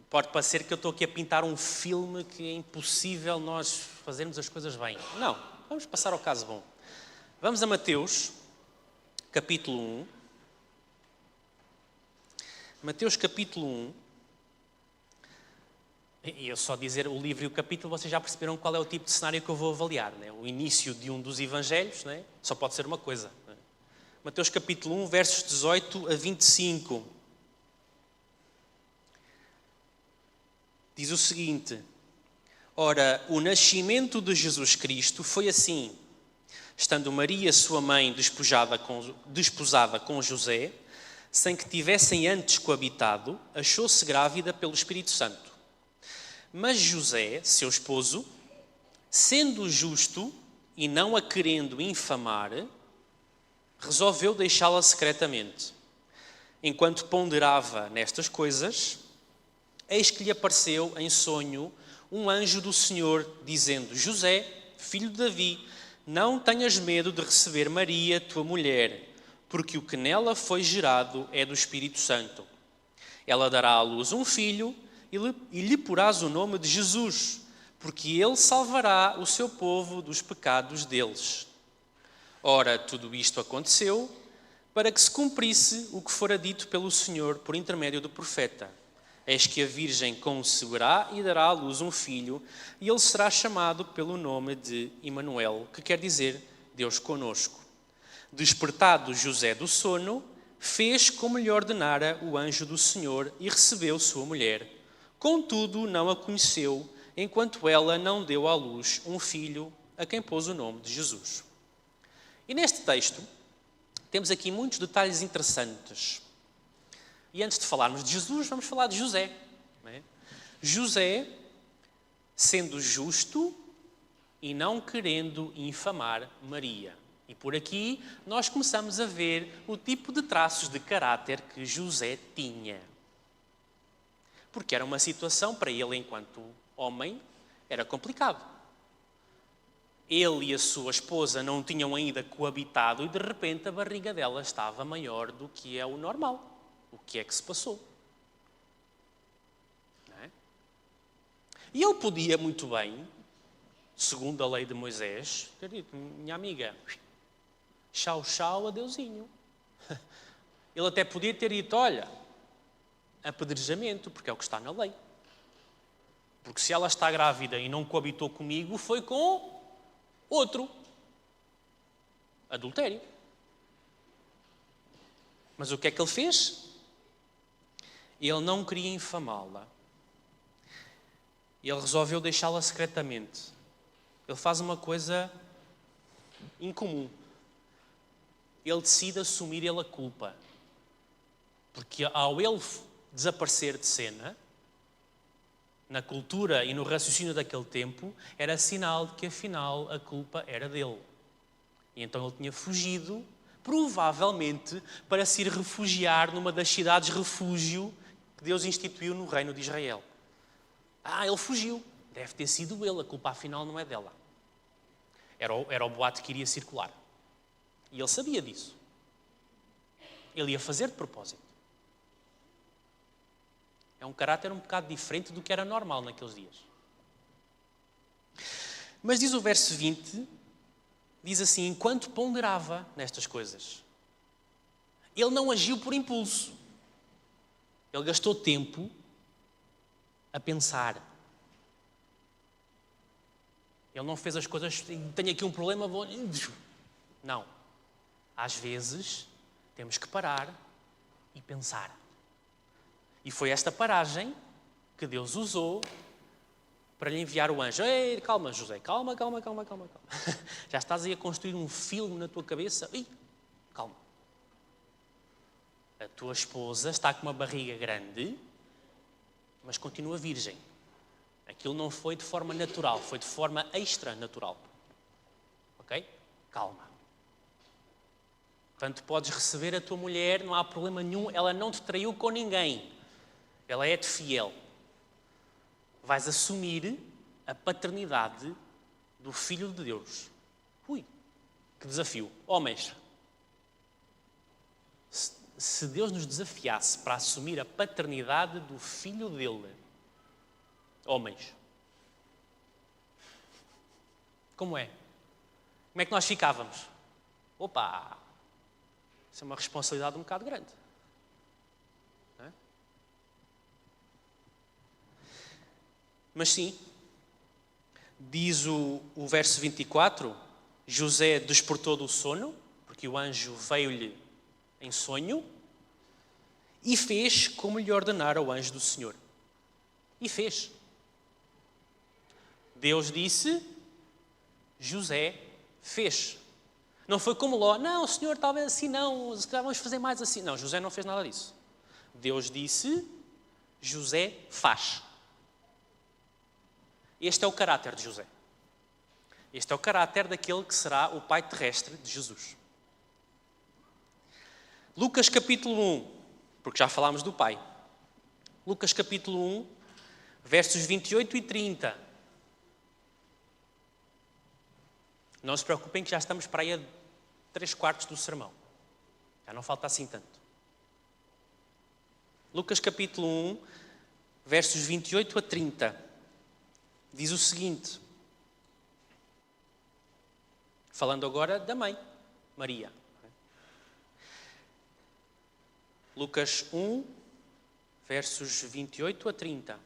pode parecer que eu estou aqui a pintar um filme que é impossível nós fazermos as coisas bem. Não, vamos passar ao caso bom. Vamos a Mateus, capítulo 1. Mateus, capítulo 1. E eu só dizer o livro e o capítulo, vocês já perceberam qual é o tipo de cenário que eu vou avaliar. Né? O início de um dos evangelhos, né? Só pode ser uma coisa. Né? Mateus capítulo 1, versos 18 a 25. Diz o seguinte: ora, o nascimento de Jesus Cristo foi assim. Estando Maria, sua mãe, desposada com José, sem que tivessem antes coabitado, achou-se grávida pelo Espírito Santo. Mas José, seu esposo, sendo justo e não a querendo infamar, resolveu deixá-la secretamente. Enquanto ponderava nestas coisas, eis que lhe apareceu em sonho um anjo do Senhor, dizendo: José, filho de Davi, não tenhas medo de receber Maria, tua mulher, porque o que nela foi gerado é do Espírito Santo. Ela dará à luz um filho e lhe porás o nome de Jesus, porque ele salvará o seu povo dos pecados deles. Ora, tudo isto aconteceu para que se cumprisse o que fora dito pelo Senhor por intermédio do profeta. Eis que a Virgem conceberá e dará à luz um filho, e ele será chamado pelo nome de Emanuel, que quer dizer Deus conosco. Despertado José do sono, fez como lhe ordenara o anjo do Senhor e recebeu sua mulher. Contudo, não a conheceu, enquanto ela não deu à luz um filho, a quem pôs o nome de Jesus. E neste texto, temos aqui muitos detalhes interessantes. E antes de falarmos de Jesus, vamos falar de José. Não é? José, sendo justo e não querendo infamar Maria. E por aqui nós começamos a ver o tipo de traços de caráter que José tinha. Porque era uma situação, para ele enquanto homem, era complicado. Ele e a sua esposa não tinham ainda coabitado e de repente a barriga dela estava maior do que é o normal. O que é que se passou? Não é? E ele podia muito bem, segundo a lei de Moisés, ter dito: minha amiga, tchau, tchau, adeusinho. Ele até podia ter dito: olha, apedrejamento, porque é o que está na lei. Porque se ela está grávida e não coabitou comigo, foi com outro. Adultério. Mas o que é que ele fez? Ele não queria infamá-la. Ele resolveu deixá-la secretamente. Ele faz uma coisa incomum. Ele decide assumir ele a culpa. Porque ao ele desaparecer de cena, na cultura e no raciocínio daquele tempo, era sinal de que afinal a culpa era dele. E então ele tinha fugido, provavelmente, para se ir refugiar numa das cidades refúgio que Deus instituiu no reino de Israel. Ele fugiu. Deve ter sido ele, a culpa afinal não é dela. Era o boato que iria circular. E ele sabia disso. Ele ia fazer de propósito. É um caráter um bocado diferente do que era normal naqueles dias. Mas diz o verso 20, diz assim: enquanto ponderava nestas coisas, ele não agiu por impulso. Ele gastou tempo a pensar. Ele não fez as coisas, tenho aqui um problema, vou... Não. Às vezes, temos que parar e pensar. E foi esta paragem que Deus usou para lhe enviar o anjo. Ei, calma, José, calma. Já estás aí a construir um filme na tua cabeça. Calma. A tua esposa está com uma barriga grande, mas continua virgem. Aquilo não foi de forma natural, foi de forma extranatural. Ok? Calma. Portanto, podes receber a tua mulher, não há problema nenhum, ela não te traiu com ninguém. Ela é-te fiel. Vais assumir a paternidade do Filho de Deus. Que desafio. Homens, se Deus nos desafiasse para assumir a paternidade do Filho dele, homens, como é? Como é que nós ficávamos? Opa! Isso é uma responsabilidade um bocado grande. Não é? Mas sim, diz o verso 24, José despertou do sono, porque o anjo veio-lhe em sonho, e fez como lhe ordenara o anjo do Senhor. E fez. Deus disse, José fez. Não foi como Ló, não, Senhor, talvez assim não, se calhar vamos fazer mais assim. Não, José não fez nada disso. Deus disse, José faz. Este é o caráter de José. Este é o caráter daquele que será o pai terrestre de Jesus. Lucas capítulo 1, porque já falámos do pai. Lucas capítulo 1, versos 28 e 30. Não se preocupem que já estamos para aí a 3/4 do sermão. Já não falta assim tanto. Lucas capítulo 1, versos 28 a 30. Diz o seguinte, falando agora da mãe, Maria. Lucas 1, versos 28 a 30.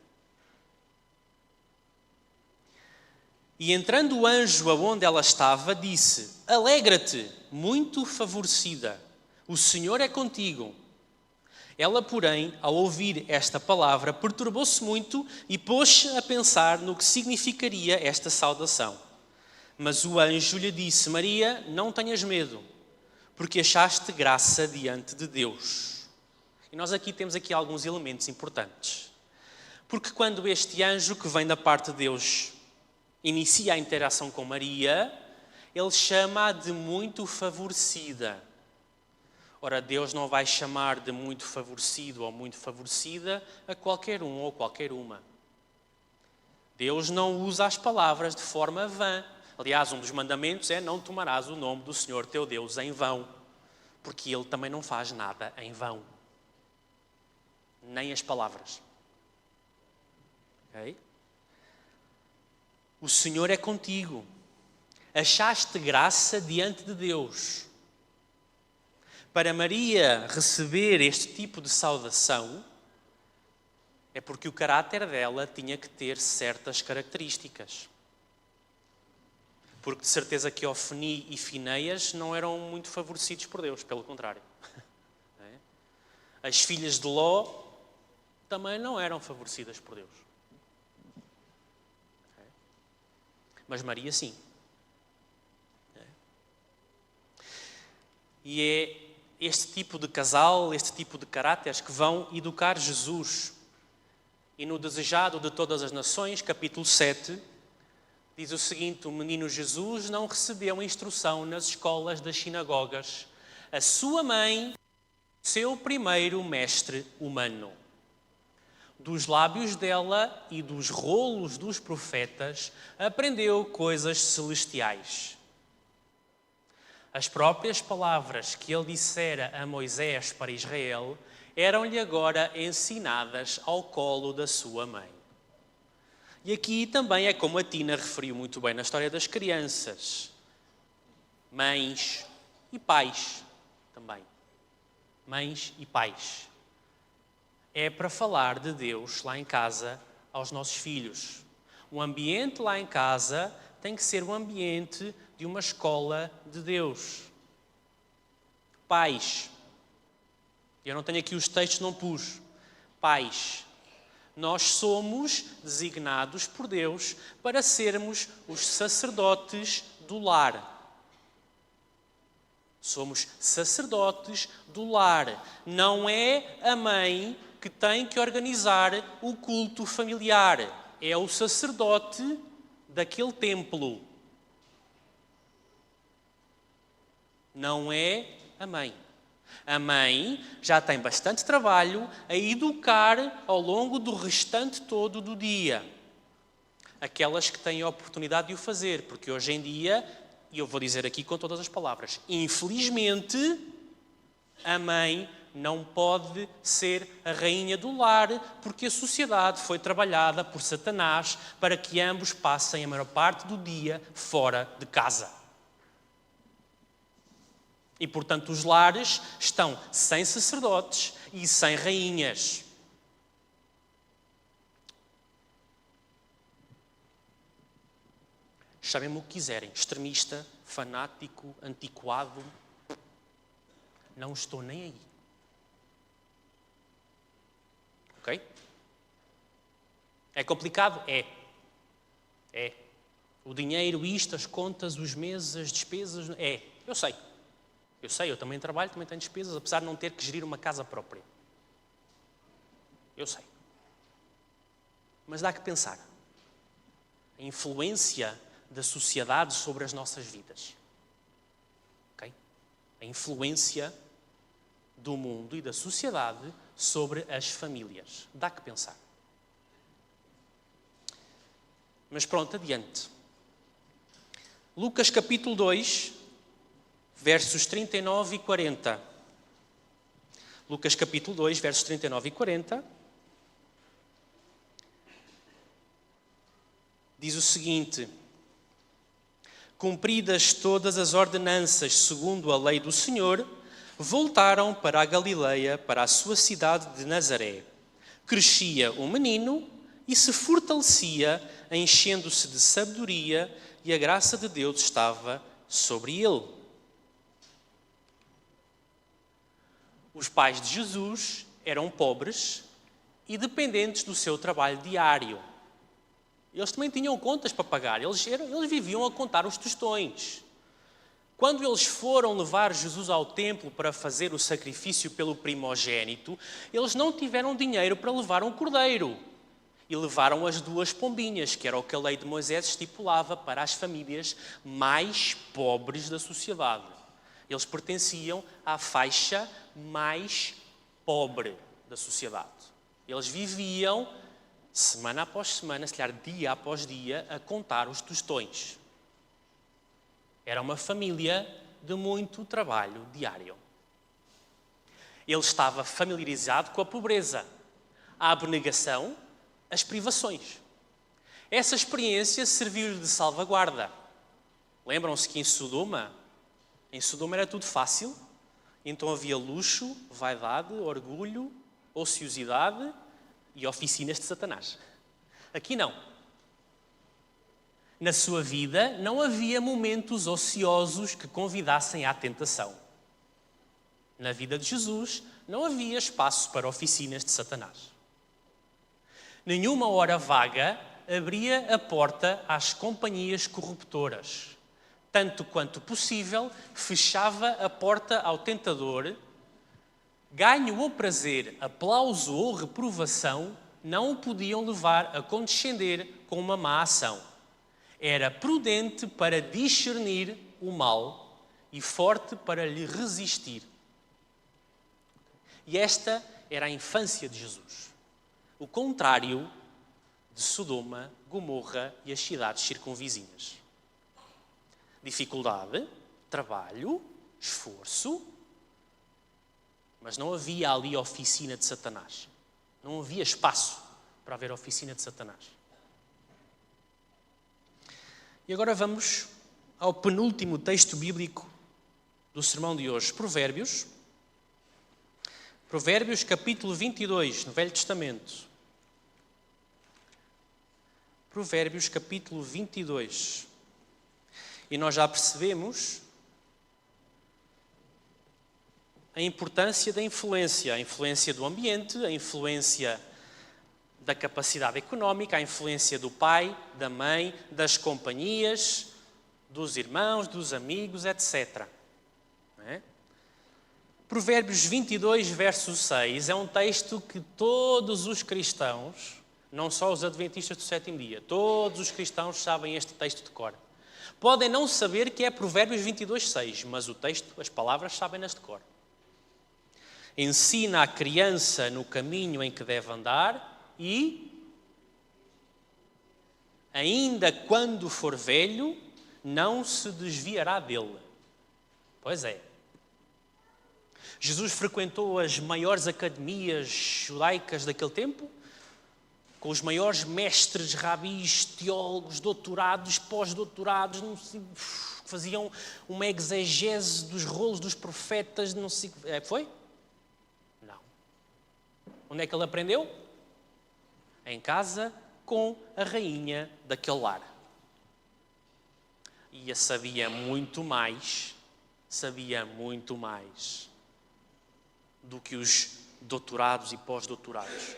E entrando o anjo aonde ela estava, disse, alegra-te, muito favorecida, o Senhor é contigo. Ela, porém, ao ouvir esta palavra, perturbou-se muito e pôs-se a pensar no que significaria esta saudação. Mas o anjo lhe disse, Maria, não tenhas medo, porque achaste graça diante de Deus. E nós aqui temos alguns elementos importantes. Porque quando este anjo que vem da parte de Deus inicia a interação com Maria, ele chama-a de muito favorecida. Ora, Deus não vai chamar de muito favorecido ou muito favorecida a qualquer ou qualquer uma. Deus não usa as palavras de forma vã. Aliás, um dos mandamentos é: não tomarás o nome do Senhor teu Deus em vão, porque Ele também não faz nada em vão. Nem as palavras. Okay? O Senhor é contigo. Achaste graça diante de Deus. Para Maria receber este tipo de saudação, é porque o caráter dela tinha que ter certas características. Porque de certeza que Ofni e Finéias não eram muito favorecidos por Deus, pelo contrário. As filhas de Ló também não eram favorecidas por Deus. Mas Maria sim. E é este tipo de casal, este tipo de caráteres que vão educar Jesus. E no Desejado de Todas as Nações, capítulo 7, diz o seguinte: o menino Jesus não recebeu instrução nas escolas das sinagogas. A sua mãe, seu primeiro mestre humano. Dos lábios dela e dos rolos dos profetas, aprendeu coisas celestiais. As próprias palavras que ele dissera a Moisés para Israel eram-lhe agora ensinadas ao colo da sua mãe. E aqui também é como a Tina referiu muito bem na história das crianças. Mães e pais também. Mães e pais. É para falar de Deus lá em casa aos nossos filhos. O ambiente lá em casa tem que ser um ambiente de uma escola de Deus. Pais. Eu não tenho aqui os textos, não pus. Pais. Nós somos designados por Deus para sermos os sacerdotes do lar. Somos sacerdotes do lar. Não é a mãe que tem que organizar o culto familiar. É o sacerdote daquele templo. Não é a mãe. A mãe já tem bastante trabalho a educar ao longo do restante todo do dia. Aquelas que têm a oportunidade de o fazer, porque hoje em dia, e eu vou dizer aqui com todas as palavras, infelizmente, a mãe não pode ser a rainha do lar, porque a sociedade foi trabalhada por Satanás para que ambos passem a maior parte do dia fora de casa. E, portanto, os lares estão sem sacerdotes e sem rainhas. Chamem-me o que quiserem. Extremista, fanático, antiquado. Não estou nem aí. Ok? É complicado? É. É. O dinheiro, isto, as contas, os meses, as despesas... É. Eu sei. Eu também trabalho, também tenho despesas, apesar de não ter que gerir uma casa própria. Eu sei. Mas dá que pensar. A influência da sociedade sobre as nossas vidas. Okay? A influência do mundo e da sociedade sobre as famílias. Dá que pensar. Mas pronto, adiante. Lucas capítulo 2... versos 39 e 40. Lucas capítulo 2, versos 39 e 40. Diz o seguinte: cumpridas todas as ordenanças segundo a lei do Senhor, voltaram para a Galileia, para a sua cidade de Nazaré. Crescia o menino e se fortalecia, enchendo-se de sabedoria, e a graça de Deus estava sobre ele. Os pais de Jesus eram pobres e dependentes do seu trabalho diário. Eles também tinham contas para pagar. Eles viviam a contar os tostões. Quando eles foram levar Jesus ao templo para fazer o sacrifício pelo primogênito, eles não tiveram dinheiro para levar um cordeiro. E levaram as 2 pombinhas, que era o que a lei de Moisés estipulava para as famílias mais pobres da sociedade. Eles pertenciam à faixa mais pobre da sociedade. Eles viviam, semana após semana, se calhar dia após dia, a contar os tostões. Era uma família de muito trabalho diário. Ele estava familiarizado com a pobreza, a abnegação, as privações. Essa experiência serviu-lhe de salvaguarda. Lembram-se que em Sodoma era tudo fácil, então havia luxo, vaidade, orgulho, ociosidade e oficinas de Satanás. Aqui não. Na sua vida não havia momentos ociosos que convidassem à tentação. Na vida de Jesus não havia espaço para oficinas de Satanás. Nenhuma hora vaga abria a porta às companhias corruptoras. Tanto quanto possível, fechava a porta ao tentador. Ganho ou prazer, aplauso ou reprovação não o podiam levar a condescender com uma má ação. Era prudente para discernir o mal e forte para lhe resistir. E esta era a infância de Jesus. O contrário de Sodoma, Gomorra e as cidades circunvizinhas. Dificuldade, trabalho, esforço, mas não havia ali oficina de Satanás. Não havia espaço para haver oficina de Satanás. E agora vamos ao penúltimo texto bíblico do sermão de hoje, Provérbios. Provérbios, capítulo 22, no Velho Testamento. Provérbios, capítulo 22. E nós já percebemos a importância da influência. A influência do ambiente, a influência da capacidade económica, a influência do pai, da mãe, das companhias, dos irmãos, dos amigos, etc. Não é? Provérbios 22, verso 6, é um texto que todos os cristãos, não só os adventistas do sétimo dia, todos os cristãos sabem este texto de cor. Podem não saber que é Provérbios 22, 6, mas o texto, as palavras, sabem-nas de cor. Ensina a criança no caminho em que deve andar e, ainda quando for velho, não se desviará dele. Pois é. Jesus frequentou as maiores academias judaicas daquele tempo, com os maiores mestres, rabis, teólogos, doutorados, pós-doutorados, que faziam uma exegese dos rolos dos profetas, não sei... Foi? Não. Onde é que ele aprendeu? Em casa, com a rainha daquele lar. E sabia muito mais do que os doutorados e pós-doutorados.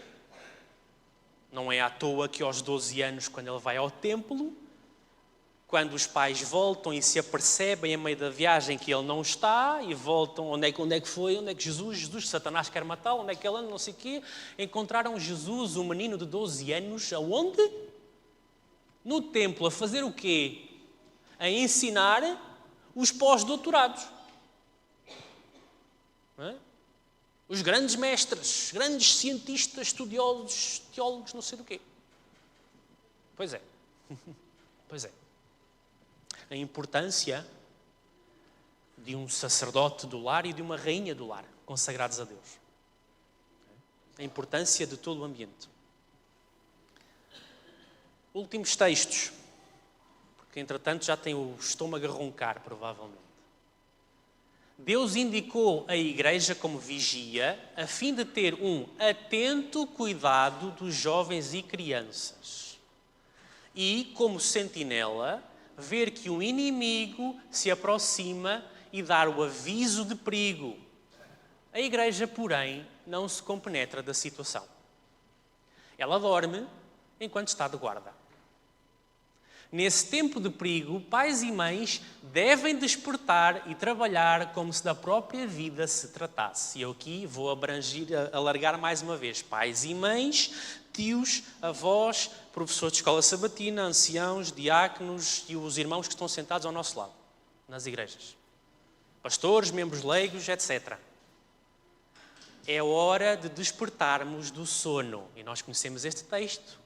Não é à toa que aos 12 anos, quando ele vai ao templo, quando os pais voltam e se apercebem a meio da viagem que ele não está, e voltam, onde é que foi? Onde é que Jesus, Satanás quer matá-lo, onde é que ele anda, não sei o quê, encontraram Jesus, um menino de 12 anos, aonde? No templo, a fazer o quê? A ensinar os pós-doutorados. Não é? Os grandes mestres, grandes cientistas, estudiosos, teólogos, não sei do quê. Pois é. Pois é. A importância de um sacerdote do lar e de uma rainha do lar, consagrados a Deus. A importância de todo o ambiente. Últimos textos, porque entretanto já tem o estômago a roncar, provavelmente. Deus indicou a igreja como vigia a fim de ter um atento cuidado dos jovens e crianças. E, como sentinela, ver que o inimigo se aproxima e dar o aviso de perigo. A igreja, porém, não se compenetra da situação. Ela dorme enquanto está de guarda. Nesse tempo de perigo, pais e mães devem despertar e trabalhar como se da própria vida se tratasse. E eu aqui vou alargar mais uma vez. Pais e mães, tios, avós, professores de escola sabatina, anciãos, diáconos e os irmãos que estão sentados ao nosso lado, nas igrejas. Pastores, membros leigos, etc. É hora de despertarmos do sono. E nós conhecemos este texto.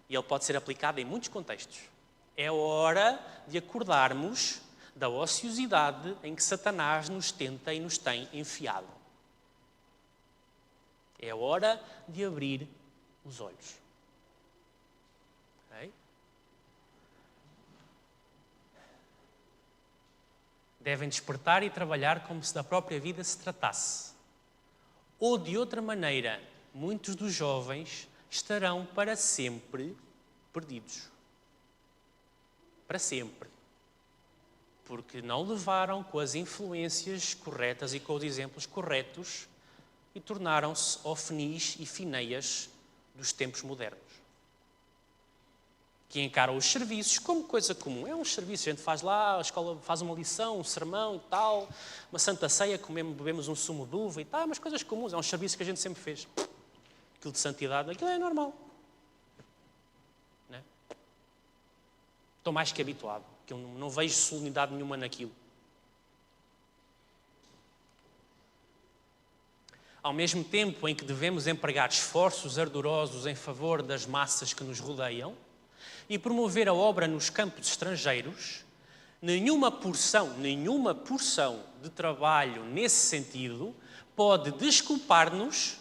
E ele pode ser aplicado em muitos contextos. É hora de acordarmos da ociosidade em que Satanás nos tenta e nos tem enfiado. É hora de abrir os olhos. Okay? Devem despertar e trabalhar como se da própria vida se tratasse. Ou, de outra maneira, muitos dos jovens estarão para sempre perdidos. Para sempre. Porque não levaram com as influências corretas e com os exemplos corretos e tornaram-se ofnis e fineias dos tempos modernos. Que encaram os serviços como coisa comum. É um serviço, a gente faz lá, a escola faz uma lição, um sermão e tal, uma santa ceia, bebemos um sumo de uva e tal, mas coisas comuns, é um serviço que a gente sempre fez. Aquilo de santidade, aquilo é normal. Não é? Estou mais que habituado, que eu não vejo solenidade nenhuma naquilo. Ao mesmo tempo em que devemos empregar esforços ardorosos em favor das massas que nos rodeiam e promover a obra nos campos estrangeiros, nenhuma porção de trabalho nesse sentido pode desculpar-nos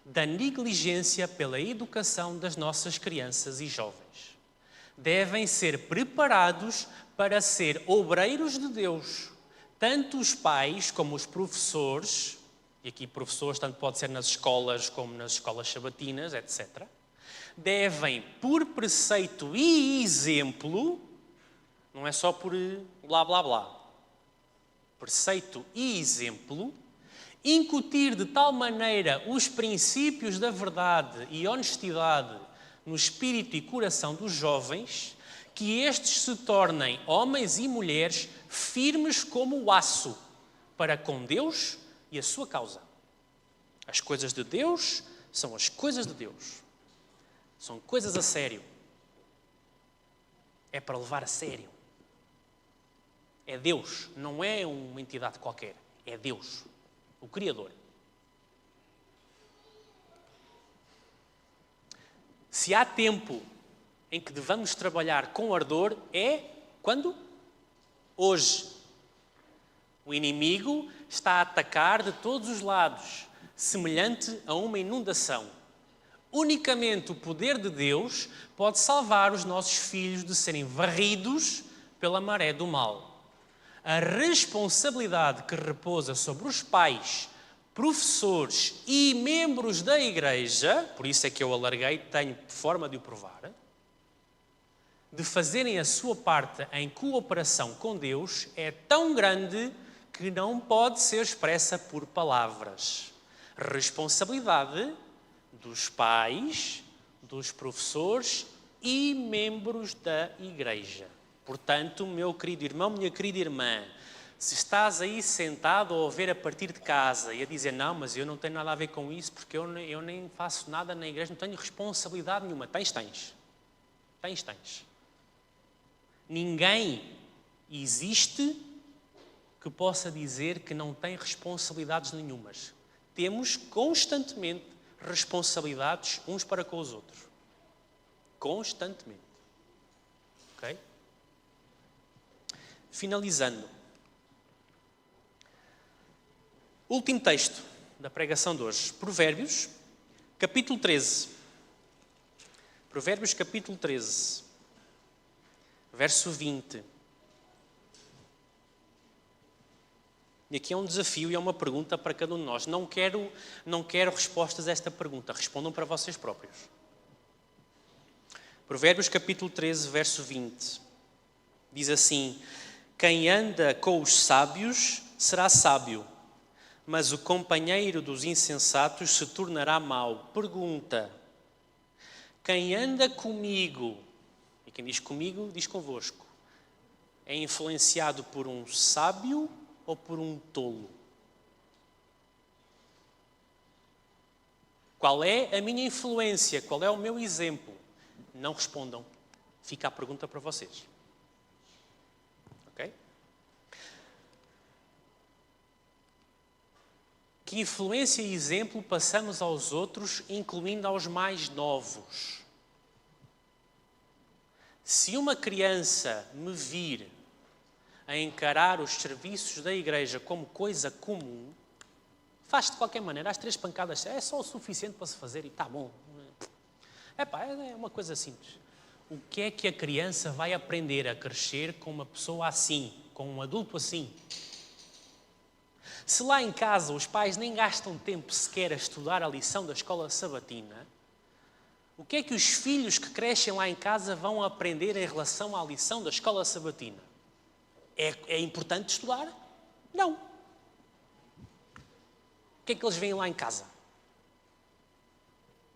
da negligência pela educação das nossas crianças e jovens. Devem ser preparados para ser obreiros de Deus, tanto os pais como os professores. E aqui professores tanto pode ser nas escolas como nas escolas sabatinas, etc. Devem, por preceito e exemplo, não é só por blá blá blá, preceito e exemplo, incutir de tal maneira os princípios da verdade e honestidade no espírito e coração dos jovens, que estes se tornem homens e mulheres firmes como o aço para com Deus e a sua causa. As coisas de Deus são as coisas de Deus. São coisas a sério. É para levar a sério. É Deus, não é uma entidade qualquer. É Deus, o Criador. Se há tempo em que devamos trabalhar com ardor, é quando? Hoje. O inimigo está a atacar de todos os lados, semelhante a uma inundação. Unicamente o poder de Deus pode salvar os nossos filhos de serem varridos pela maré do mal. A responsabilidade que repousa sobre os pais, professores e membros da Igreja, por isso é que eu alarguei, tenho forma de o provar, de fazerem a sua parte em cooperação com Deus, é tão grande que não pode ser expressa por palavras. Responsabilidade dos pais, dos professores e membros da Igreja. Portanto, meu querido irmão, minha querida irmã, se estás aí sentado ou a ver a partir de casa e a dizer não, mas eu não tenho nada a ver com isso porque eu nem faço nada na Igreja, não tenho responsabilidade nenhuma. Tens. Ninguém existe que possa dizer que não tem responsabilidades nenhumas. Temos constantemente responsabilidades uns para com os outros. Constantemente. Ok? Finalizando. Último texto da pregação de hoje. Provérbios, capítulo 13. Provérbios, capítulo 13. Verso 20. E aqui é um desafio e é uma pergunta para cada um de nós. Não quero respostas a esta pergunta. Respondam para vocês próprios. Provérbios capítulo 13, verso 20. Diz assim: quem anda com os sábios será sábio, mas o companheiro dos insensatos se tornará mau. Pergunta: quem anda comigo, e quem diz comigo, diz convosco, é influenciado por um sábio ou por um tolo? Qual é a minha influência? Qual é o meu exemplo? Não respondam. Fica a pergunta para vocês. Ok? Que influência e exemplo passamos aos outros, incluindo aos mais novos? Se uma criança me vir a encarar os serviços da igreja como coisa comum, faz de qualquer maneira, as 3 pancadas é só o suficiente para se fazer e está bom. É uma coisa simples. O que é que a criança vai aprender a crescer com uma pessoa assim, com um adulto assim? Se lá em casa os pais nem gastam tempo sequer a estudar a lição da escola sabatina, o que é que os filhos que crescem lá em casa vão aprender em relação à lição da escola sabatina? É importante estudar? Não. O que é que eles veem lá em casa?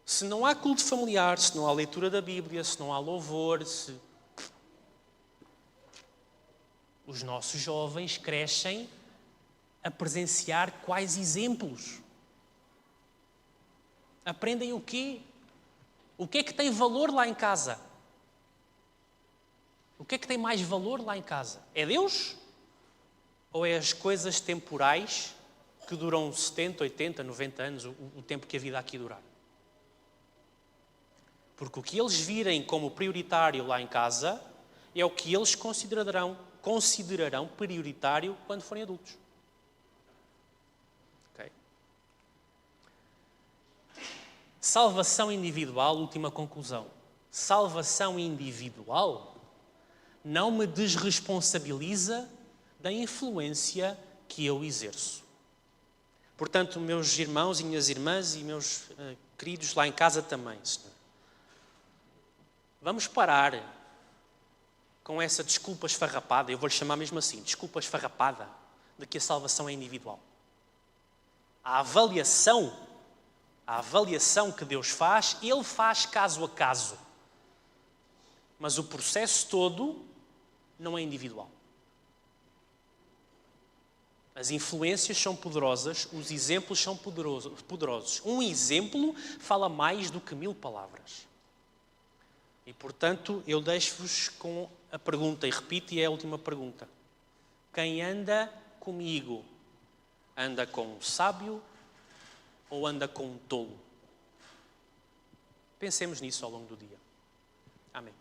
Se não há culto familiar, se não há leitura da Bíblia, se não há louvor, os nossos jovens crescem a presenciar quais exemplos? Aprendem o quê? O que é que tem valor lá em casa? O que é que tem mais valor lá em casa? É Deus? Ou é as coisas temporais que duram 70, 80, 90 anos, o tempo que a vida aqui durar? Porque o que eles virem como prioritário lá em casa é o que eles considerarão prioritário quando forem adultos. Okay? Salvação individual, última conclusão. Salvação individual não me desresponsabiliza da influência que eu exerço. Portanto, meus irmãos e minhas irmãs e meus queridos lá em casa também, Senhor, vamos parar com essa desculpa esfarrapada, eu vou-lhe chamar mesmo assim, desculpa esfarrapada, de que a salvação é individual. A avaliação que Deus faz, Ele faz caso a caso. Mas o processo todo não é individual. As influências são poderosas, os exemplos são poderosos. Um exemplo fala mais do que 1000 palavras. E, portanto, eu deixo-vos com a pergunta, e repito, e é a última pergunta. Quem anda comigo, anda com um sábio ou anda com um tolo? Pensemos nisso ao longo do dia. Amém.